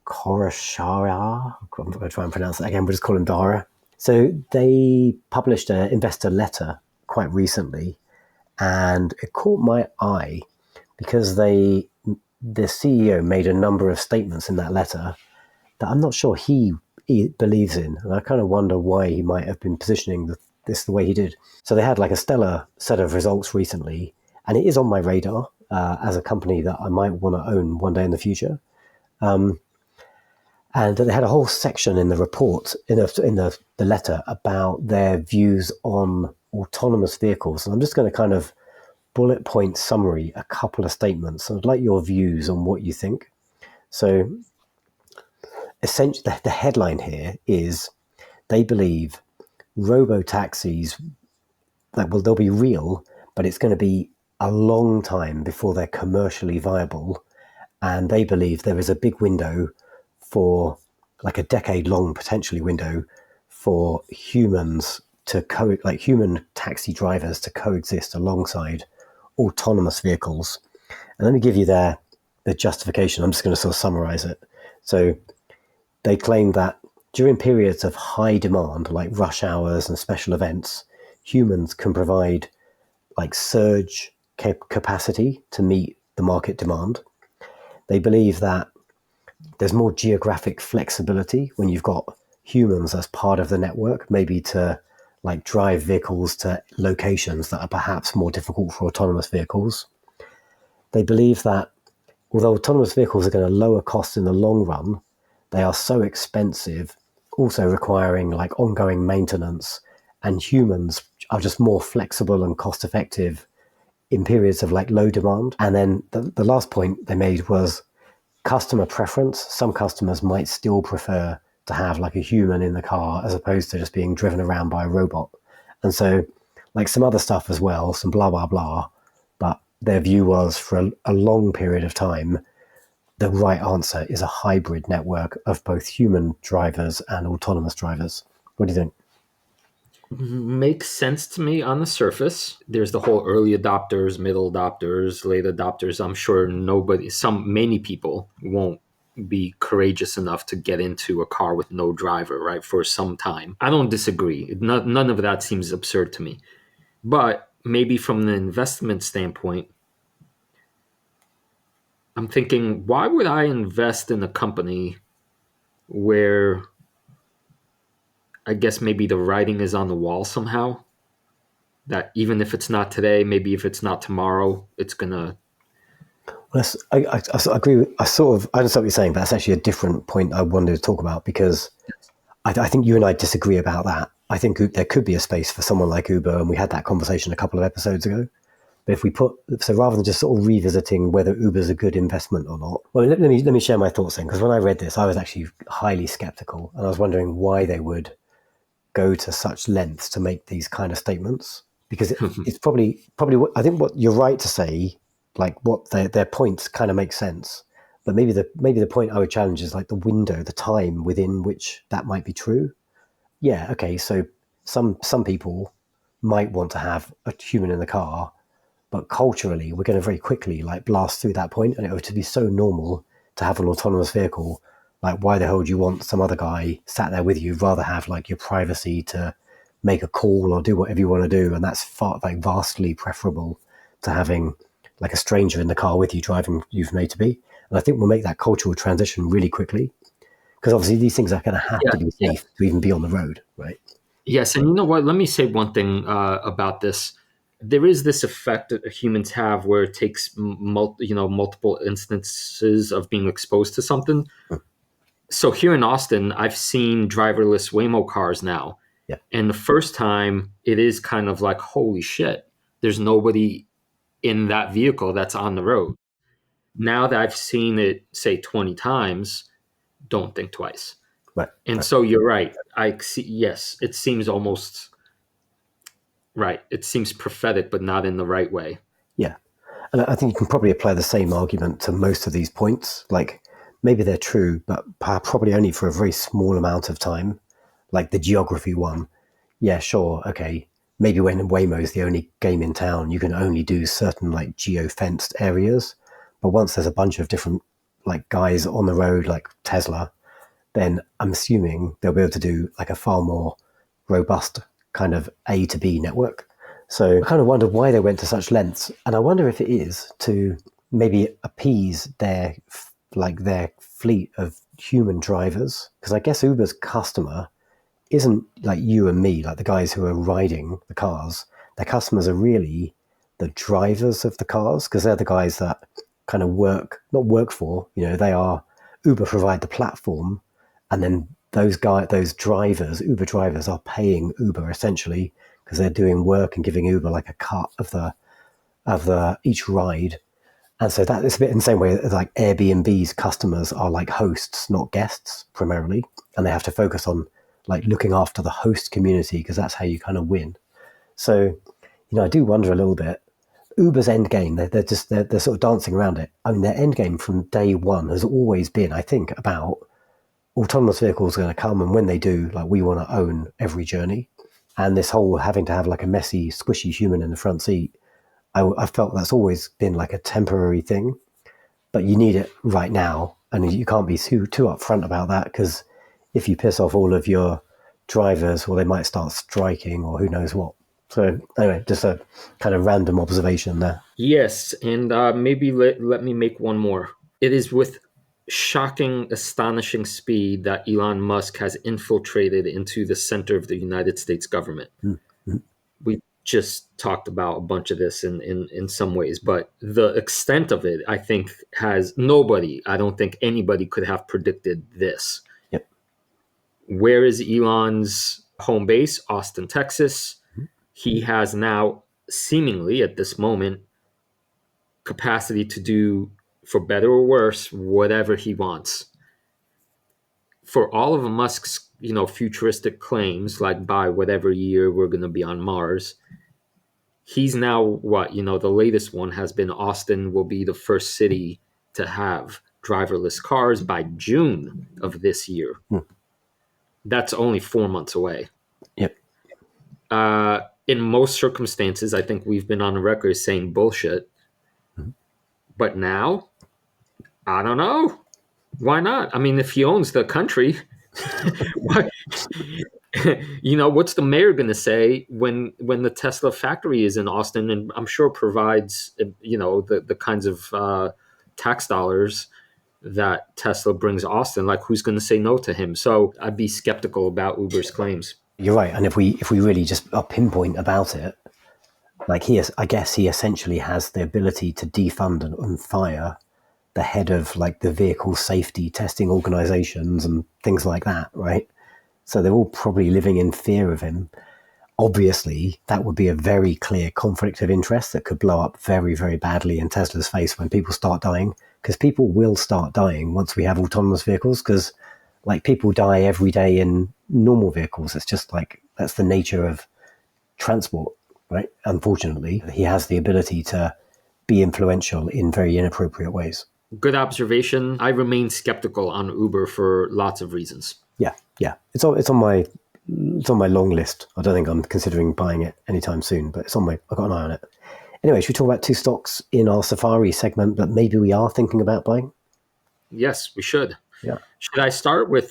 Khosrowshahi, I'm going to try and pronounce that again. We'll just call him Dara. So they published an investor letter quite recently, and it caught my eye because the CEO made a number of statements in that letter that I'm not sure he believes in, and I kind of wonder why he might have been positioning this the way he did. So they had like a stellar set of results recently, and it is on my radar as a company that I might want to own one day in the future. And they had a whole section in the report, in the letter, about their views on autonomous vehicles. And I'm just going to kind of bullet point summary a couple of statements. I'd like your views on what you think. So essentially, the headline here is they believe robo-taxis, they'll be real, but it's going to be a long time before they're commercially viable. And they believe there is a big window for like a decade-long potentially window for humans to human taxi drivers to coexist alongside autonomous vehicles. And let me give you the justification. I'm just going to sort of summarize it. So they claim that during periods of high demand, like rush hours and special events, humans can provide like surge capacity to meet the market demand. They believe that there's more geographic flexibility when you've got humans as part of the network, maybe to like drive vehicles to locations that are perhaps more difficult for autonomous vehicles. They believe that although autonomous vehicles are going to lower costs in the long run, they are so expensive, also requiring like ongoing maintenance, and humans are just more flexible and cost effective in periods of like low demand. And then the last point they made was customer preference. Some customers might still prefer to have like a human in the car as opposed to just being driven around by a robot. And so like some other stuff as well, some blah, blah, blah. But their view was for a long period of time, the right answer is a hybrid network of both human drivers and autonomous drivers. What do you think? Makes sense to me on the surface. There's the whole early adopters, middle adopters, late adopters. I'm sure many people won't be courageous enough to get into a car with no driver, right, for some time. I don't disagree. None of that seems absurd to me. But maybe from the investment standpoint, I'm thinking, why would I invest in a company where I guess maybe the writing is on the wall somehow? That even if it's not today, maybe if it's not tomorrow, it's gonna. Well, I agree. I understand what you're saying, but that's actually a different point I wanted to talk about because I think you and I disagree about that. I think there could be a space for someone like Uber, and we had that conversation a couple of episodes ago. But so rather than just sort of revisiting whether Uber's a good investment or not, well, let me share my thoughts then, because when I read this, I was actually highly skeptical, and I was wondering why they would go to such lengths to make these kind of statements. Because it's probably I think what you're right to say, like what their points kind of make sense, But maybe the point I would challenge is like the window, the time within which that might be true. Yeah, okay, so some people might want to have a human in the car, but culturally we're going to very quickly like blast through that point, and it would be so normal to have an autonomous vehicle. Like, why the hell do you want some other guy sat there with you? You'd rather have like your privacy to make a call or do whatever you want to do, and that's vastly preferable to having like a stranger in the car with you driving you've made to be. And I think we'll make that cultural transition really quickly, because obviously these things are going to have to be safe to even be on the road, right? Yes, and you know what? Let me say one thing about this. There is this effect that humans have where it takes multiple instances of being exposed to something. So here in Austin, I've seen driverless Waymo cars now. Yeah. And the first time, it is kind of like, holy shit, there's nobody in that vehicle that's on the road. Now that I've seen it, say, 20 times, don't think twice. Right. And so you're right. I see. Yes, it seems almost right. It seems prophetic, but not in the right way. Yeah. And I think you can probably apply the same argument to most of these points. Like, maybe they're true, but probably only for a very small amount of time. Like the geography one. Yeah, sure. Okay. Maybe when Waymo's the only game in town, you can only do certain like geo-fenced areas. But once there's a bunch of different like guys on the road, like Tesla, then I'm assuming they'll be able to do like a far more robust kind of A to B network. So I kind of wonder why they went to such lengths. And I wonder if it is to maybe appease their fleet of human drivers. Because I guess Uber's customer isn't like you and me, like the guys who are riding the cars. Their customers are really the drivers of the cars, because they're the guys that kind of not work for, they are, Uber provide the platform, and then those drivers, Uber drivers, are paying Uber essentially because they're doing work and giving Uber like a cut of the each ride. And so that is a bit in the same way as like Airbnb's customers are like hosts, not guests primarily, and they have to focus on like looking after the host community because that's how you kind of win. So, I do wonder a little bit. Uber's end game, they're sort of dancing around it. I mean, their end game from day one has always been, I think, about autonomous vehicles are going to come, and when they do, like, we want to own every journey. And this whole having to have like a messy, squishy human in the front seat, I felt that's always been like a temporary thing, but you need it right now, and you can't be too upfront about that, because if you piss off all of your drivers, well, they might start striking or who knows what. So anyway, just a kind of random observation there. Yes, and maybe let me make one more. It is with shocking, astonishing speed that Elon Musk has infiltrated into the center of the United States government. Mm-hmm. We just talked about a bunch of this in some ways, but the extent of it, I think, I don't think anybody could have predicted this. Yep. Where is Elon's home base? Austin, Texas. He has now, seemingly at this moment, capacity to do, for better or worse, whatever he wants. For all of Musk's, futuristic claims, like by whatever year we're going to be on Mars, he's now the latest one has been Austin will be the first city to have driverless cars by June of this year. That's only 4 months away. Yep. In most circumstances, I think we've been on the record saying bullshit. Mm-hmm. But now, I don't know. Why not? I mean, if he owns the country, what's the mayor going to say when the Tesla factory is in Austin, and I'm sure provides, the kinds of tax dollars that Tesla brings Austin? Like, who's going to say no to him? So I'd be skeptical about Uber's claims. You're right. And if we really just are pinpoint about it, like I guess he essentially has the ability to defund and fire the head of like the vehicle safety testing organizations and things like that, right? So they're all probably living in fear of him. Obviously, that would be a very clear conflict of interest that could blow up very, very badly in Tesla's face when people start dying, because people will start dying once we have autonomous vehicles, because like people die every day in normal vehicles. It's just like, that's the nature of transport, right? Unfortunately, he has the ability to be influential in very inappropriate ways. Good observation. I remain skeptical on Uber for lots of reasons. Yeah. It's on my long list. I don't think I'm considering buying it anytime soon, but I've got an eye on it. Anyway, should we talk about two stocks in our Safari segment that maybe we are thinking about buying? Yes, we should. Yeah. Should I start with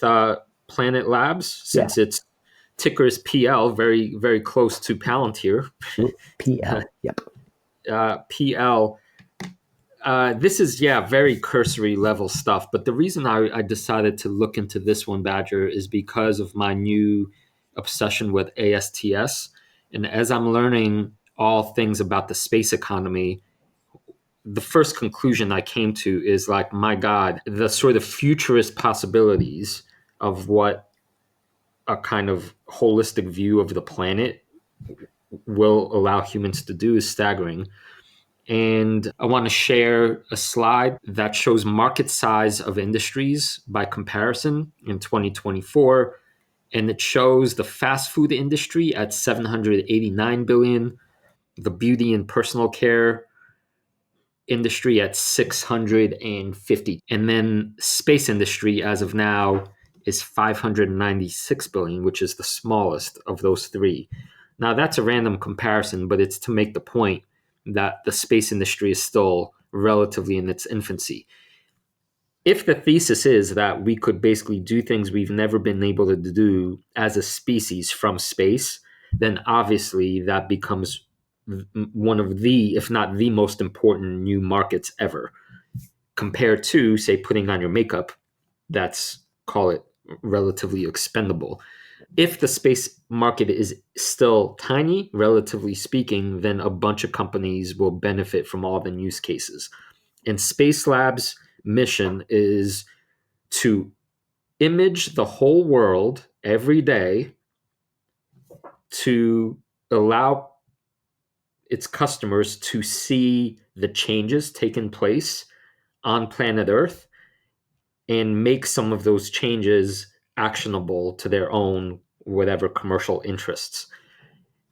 Planet Labs, since its ticker is PL, very, very close to Palantir? PL. Yep. PL. This is, very cursory level stuff. But the reason I decided to look into this one, Badger, is because of my new obsession with ASTS. And as I'm learning all things about the space economy, the first conclusion I came to is like, my God, the sort of futurist possibilities of what a kind of holistic view of the planet will allow humans to do is staggering. And I want to share a slide that shows market size of industries by comparison in 2024. And it shows the fast food industry at 789 billion, the beauty and personal care industry at 650, and then space industry as of now is 596 billion, which is the smallest of those three. Now that's a random comparison, but it's to make the point that the space industry is still relatively in its infancy. If the thesis is that we could basically do things we've never been able to do as a species from space, then obviously that becomes one of the, if not the most important new markets ever, compared to, say, putting on your makeup. That's, call it, relatively expendable. If the space market is still tiny, relatively speaking, then a bunch of companies will benefit from all the use cases. And Space Lab's mission is to image the whole world every day to allow its customers to see the changes taking place on planet Earth and make some of those changes actionable to their own whatever commercial interests.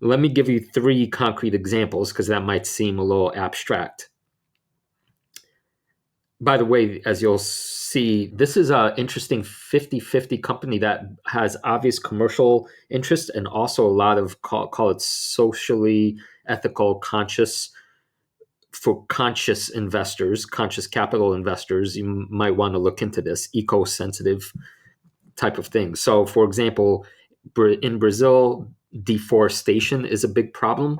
Let me give you 3 concrete examples because that might seem a little abstract. By the way, as you'll see, this is an interesting 50-50 company that has obvious commercial interest and also a lot of, call it socially ethical, conscious investors, conscious capital investors. You might want to look into this eco-sensitive type of thing. So, for example, in Brazil, deforestation is a big problem.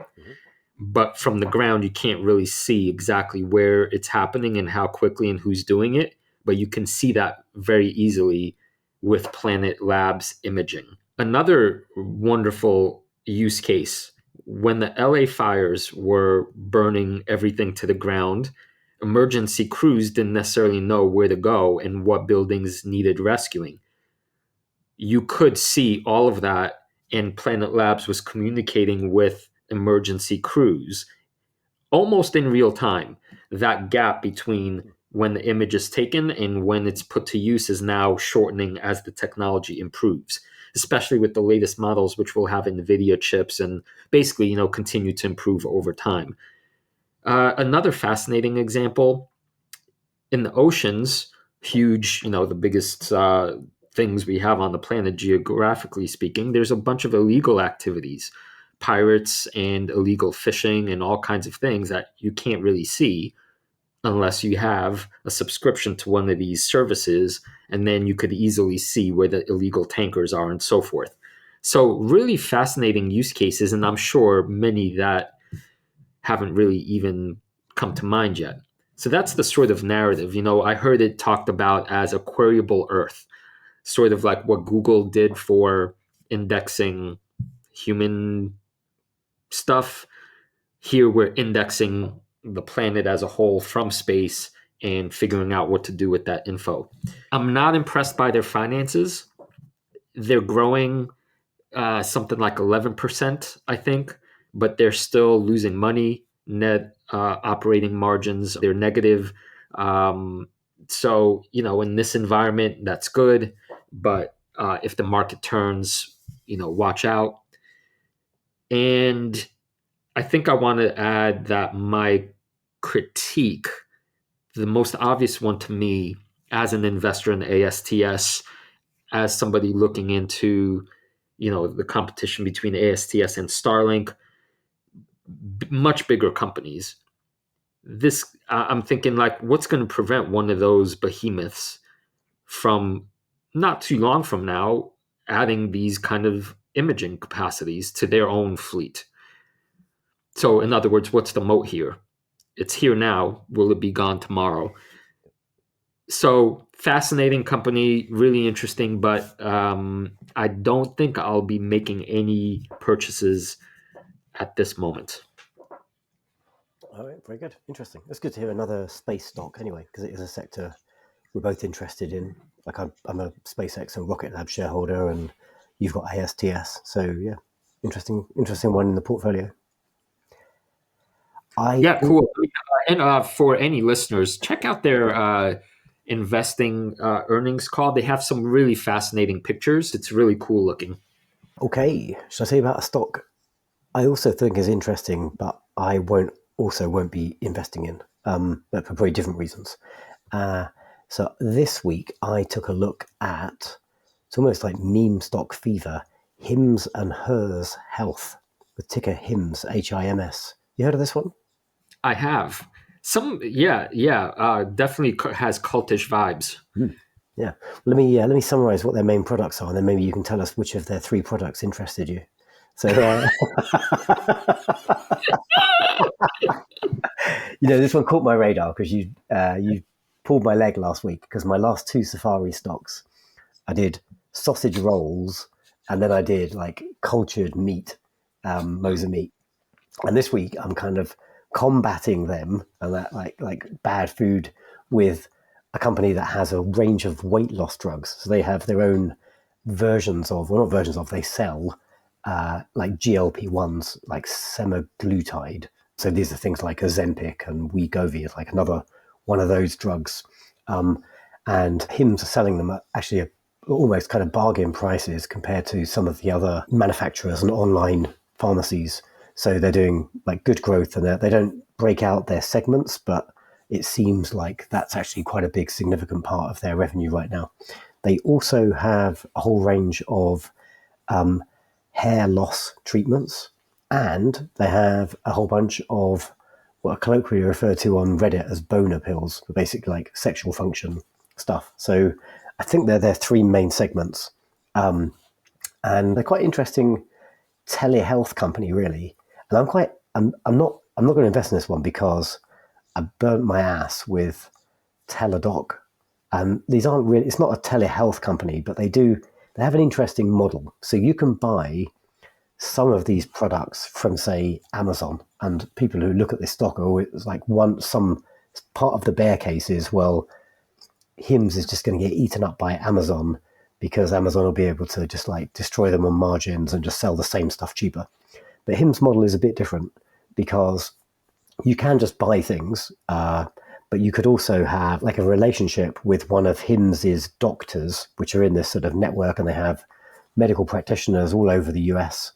But from the ground, you can't really see exactly where it's happening and how quickly and who's doing it. But you can see that very easily with Planet Labs imaging. Another wonderful use case, when the LA fires were burning everything to the ground, emergency crews didn't necessarily know where to go and what buildings needed rescuing. You could see all of that, and Planet Labs was communicating with emergency crews almost in real time. That gap between when the image is taken and when it's put to use is now shortening as the technology improves, especially with the latest models, which will have Nvidia chips and basically, continue to improve over time. Another fascinating example, in the oceans, huge, the biggest things we have on the planet, geographically speaking, there's a bunch of illegal activities, pirates and illegal fishing and all kinds of things that you can't really see unless you have a subscription to one of these services, and then you could easily see where the illegal tankers are and so forth. So really fascinating use cases, and I'm sure many that haven't really even come to mind yet. So that's the sort of narrative. I heard it talked about as a queryable Earth, sort of like what Google did for indexing human stuff. Here we're indexing the planet as a whole from space and figuring out what to do with that info. I'm not impressed by their finances. They're growing something like 11%, I think, but they're still losing money. Net operating margins, they're negative. So, in this environment, that's good. But if the market turns, watch out. And I think I want to add that my critique, the most obvious one to me as an investor in ASTS, as somebody looking into, the competition between ASTS and Starlink, much bigger companies. I'm thinking, like, what's going to prevent one of those behemoths from not too long from now adding these kind of imaging capacities to their own fleet? So in other words, what's the moat here? It's here now. Will it be gone tomorrow? So fascinating company, really interesting, but I don't think I'll be making any purchases at this moment. All right, very good. Interesting. It's good to hear another space stock anyway, because it is a sector we're both interested in. Like I'm a SpaceX and Rocket Lab shareholder, and you've got ASTS. So yeah, interesting one in the portfolio. Cool. And for any listeners, check out their investing earnings call. They have some really fascinating pictures. It's really cool looking. Okay, should I say about a stock I also think is interesting, but I won't be investing in, but for very different reasons. So this week I took a look at, it's almost like meme stock fever, Hims and Hers Health, with ticker HIMS, HIMS. You heard of this one? I have. Definitely has cultish vibes. Yeah. Let me summarize what their main products are, and then maybe you can tell us which of their 3 products interested you. So, this one caught my radar because you pulled my leg last week, because my last 2 Safari stocks, I did sausage rolls, and then I did like cultured meat, Mosa meat. And this week I'm kind of combating them and that like bad food with a company that has a range of weight loss drugs. So they have their own versions of, well, not versions of, they sell like GLP-1s, like semaglutide. So these are things like Ozempic and Wegovy is like another one of those drugs. And Hims are selling them at actually almost kind of bargain prices compared to some of the other manufacturers and online pharmacies. So they're doing like good growth, and they don't break out their segments, but it seems like that's actually quite a big significant part of their revenue right now. They also have a whole range of hair loss treatments, and they have a whole bunch of what are colloquially referred to on Reddit as boner pills, basically like sexual function stuff. So I think they're their 3 main segments, and they're quite interesting telehealth company, really. And I'm not going to invest in this one because I burnt my ass with Teladoc. And these aren't really, it's not a telehealth company, but they have an interesting model. So you can buy some of these products from, say, Amazon, and people who look at this stock are always like, some part of the bear case is, well, Hims is just going to get eaten up by Amazon because Amazon will be able to just like destroy them on margins and just sell the same stuff cheaper. But Hims' model is a bit different because you can just buy things, but you could also have like a relationship with one of Hims' doctors, which are in this sort of network, and they have medical practitioners all over the US.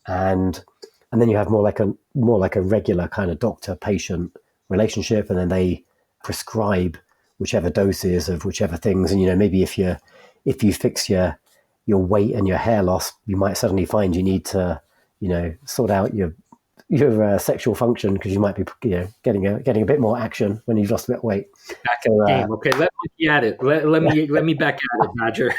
And then you have more like a regular kind of doctor-patient relationship, and then they prescribe whichever doses of whichever things. And maybe if you fix your weight and your hair loss, you might suddenly find you need to sort out your sexual function because you might be getting a bit more action when you've lost a bit of weight. Back in the game. Okay, let me be at it. Let me back at it, Badger.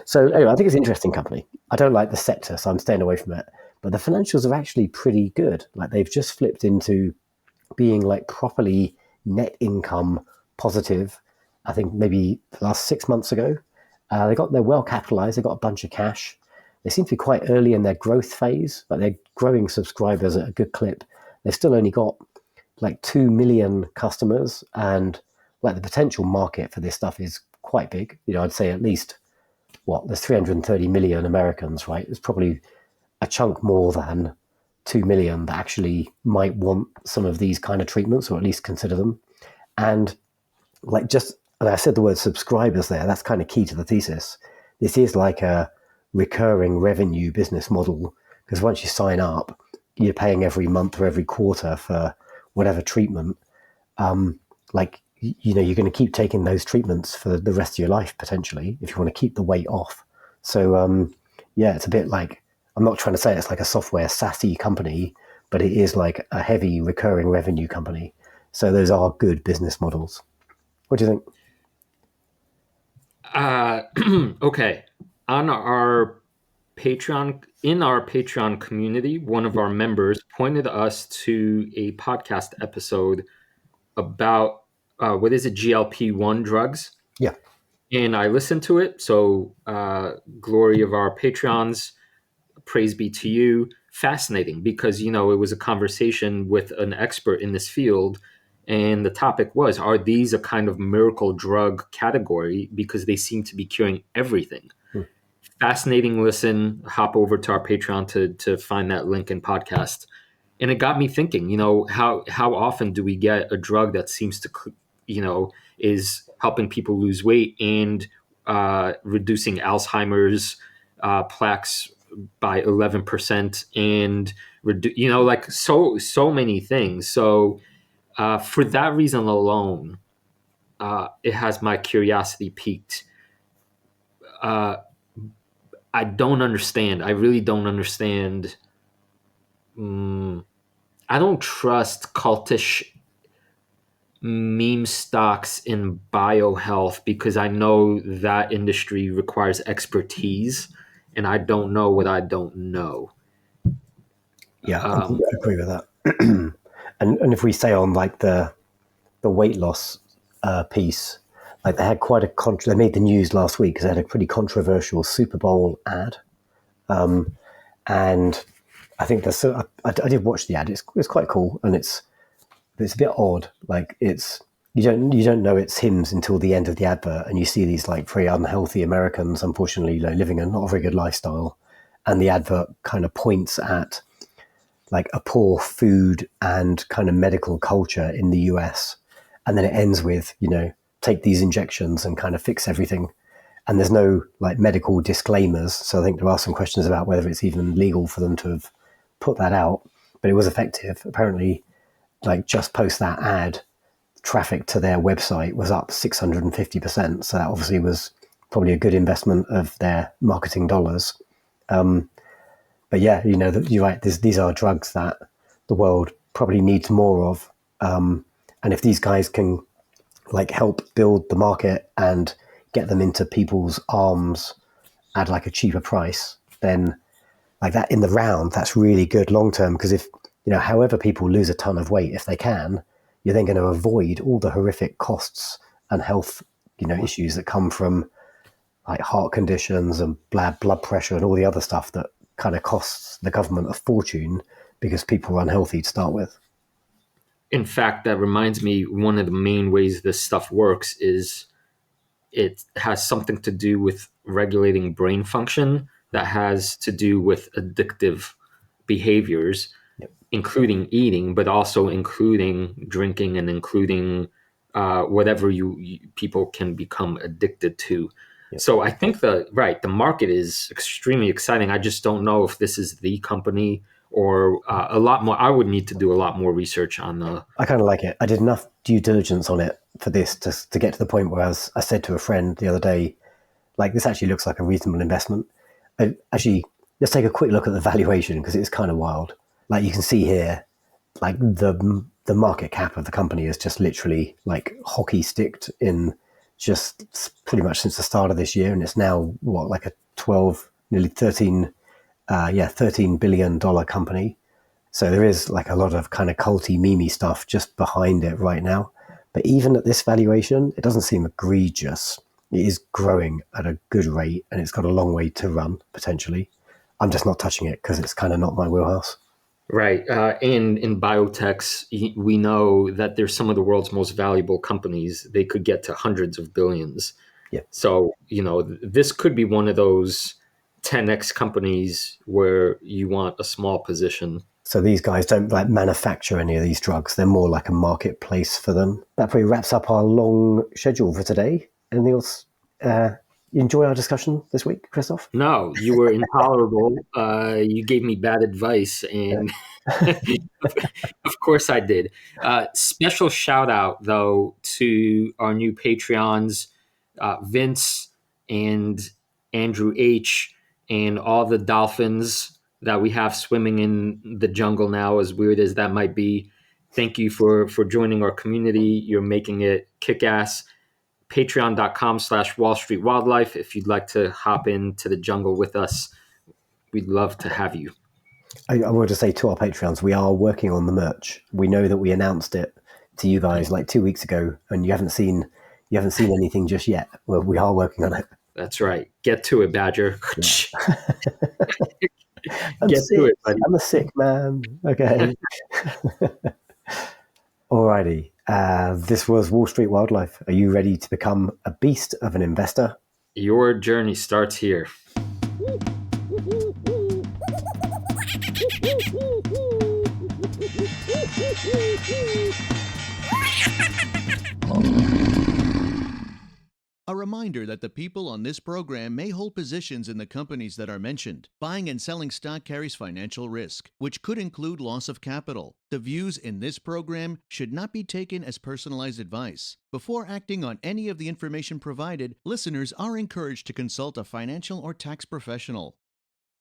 So anyway, I think it's an interesting company. I don't like the sector, so I'm staying away from it. But the financials are actually pretty good. Like they've just flipped into being like properly net income positive. I think maybe the last 6 months ago. They're well capitalized. They've got a bunch of cash. They seem to be quite early in their growth phase, but they're growing subscribers at a good clip. They've still only got like 2 million customers, and like the potential market for this stuff is quite big. I'd say at least there's 330 million Americans, right? There's probably a chunk more than 2 million that actually might want some of these kind of treatments, or at least consider them. And and I said the word subscribers there, that's kind of key to the thesis. This is like a recurring revenue business model, because once you sign up, you're paying every month or every quarter for whatever treatment. like, you know, you're going to keep taking those treatments for the rest of your life, potentially, if you want to keep the weight off. So, yeah, it's a bit like, I'm not trying to say it's like a software SaaS company, but it is like a heavy recurring revenue company. So those are good business models. What do you think? Okay. On our in our Patreon community, one of our members pointed us to a podcast episode about what is it, GLP-1 drugs. Yeah. And I listened to it. So glory of our Patreons, praise be to you. Fascinating, because, you know, it was a conversation with an expert in this field. And the topic was, are these a kind of miracle drug category because they seem to be curing everything? Fascinating listen. Hop over to our Patreon to find that link in podcast. And it got me thinking, you know, how often do we get a drug that seems to, you know, is helping people lose weight and reducing Alzheimer's plaques by 11% and, you know, like so many things. So for that reason alone, it has my curiosity piqued. I don't understand. I really don't understand. I don't trust cultish meme stocks in biohealth because I know that industry requires expertise, and I don't know what I don't know. Yeah, I agree with that. and if we stay on like the weight loss piece, like they had quite they made the news last week because they had a pretty controversial Super Bowl ad, and I think there's I did watch the ad. It's quite cool, and it's a bit odd. Like you don't know it's hymns until the end of the advert, and you see these like very unhealthy Americans, unfortunately, living a not very good lifestyle, and the advert kind of points at like a poor food and kind of medical culture in the US, and then it ends with, you know, take these injections and kind of fix everything. And there's no like medical disclaimers, so I think there are some questions about whether it's even legal for them to have put that out. But it was effective. Apparently, like just post that ad, traffic to their website was up 650%. So that obviously was probably a good investment of their marketing dollars. But yeah, you know, you're right. These are drugs that the world probably needs more of. And if these guys can like help build the market and get them into people's arms at like a cheaper price, then like that in the round, that's really good long term. Because if, you know, however people lose a ton of weight, if they can, you're then going to avoid all the horrific costs and health, you know, issues that come from like heart conditions and blood pressure and all the other stuff that kind of costs the government a fortune because people are unhealthy to start with. In fact, that reminds me, one of the main ways this stuff works is it has something to do with regulating brain function that has to do with addictive behaviors, including eating, but also including drinking and including whatever people can become addicted to. So I think the market is extremely exciting. I just don't know if this is the company or a lot more. I would need to do a lot more research on the. I kind of like it. I did enough due diligence on it for this to get to the point where I said to a friend the other day, like, this actually looks like a reasonable investment. Actually, let's take a quick look at the valuation because it's kind of wild. Like you can see here, like the market cap of the company is just literally like hockey sticked in just pretty much since the start of this year, and it's now what, like a 12, nearly 13, $13 billion company. So there is like a lot of kind of culty, memey stuff just behind it right now. But even at this valuation, it doesn't seem egregious. It is growing at a good rate, and it's got a long way to run potentially. I'm just not touching it because it's kind of not my wheelhouse. Right. And in biotechs, we know that they're some of the world's most valuable companies. They could get to hundreds of billions. Yeah. So, you know, this could be one of those 10x companies where you want a small position. So these guys don't like manufacture any of these drugs. They're more like a marketplace for them. That probably wraps up our long schedule for today. Anything else You enjoy our discussion this week, Krzysztof? No, you were intolerable. You gave me bad advice, and of course I did. Special shout out, though, to our new Patreons, Vince and Andrew H., and all the dolphins that we have swimming in the jungle now, as weird as that might be. Thank you for joining our community. You're making it kick-ass. Patreon.com/Wall Street Wildlife. If you'd like to hop into the jungle with us, we'd love to have you. I want to say to our Patreons, we are working on the merch. We know that we announced it to you guys like 2 weeks ago, and you haven't seen anything just yet. Well, we are working on it. That's right. Get to it, Badger. Yeah. Get to it, buddy. I'm a sick man. Okay. Alrighty. This was Wall Street Wildlife. Are you ready to become a beast of an investor? Your journey starts here. A reminder that the people on this program may hold positions in the companies that are mentioned. Buying and selling stock carries financial risk, which could include loss of capital. The views in this program should not be taken as personalized advice. Before acting on any of the information provided, listeners are encouraged to consult a financial or tax professional.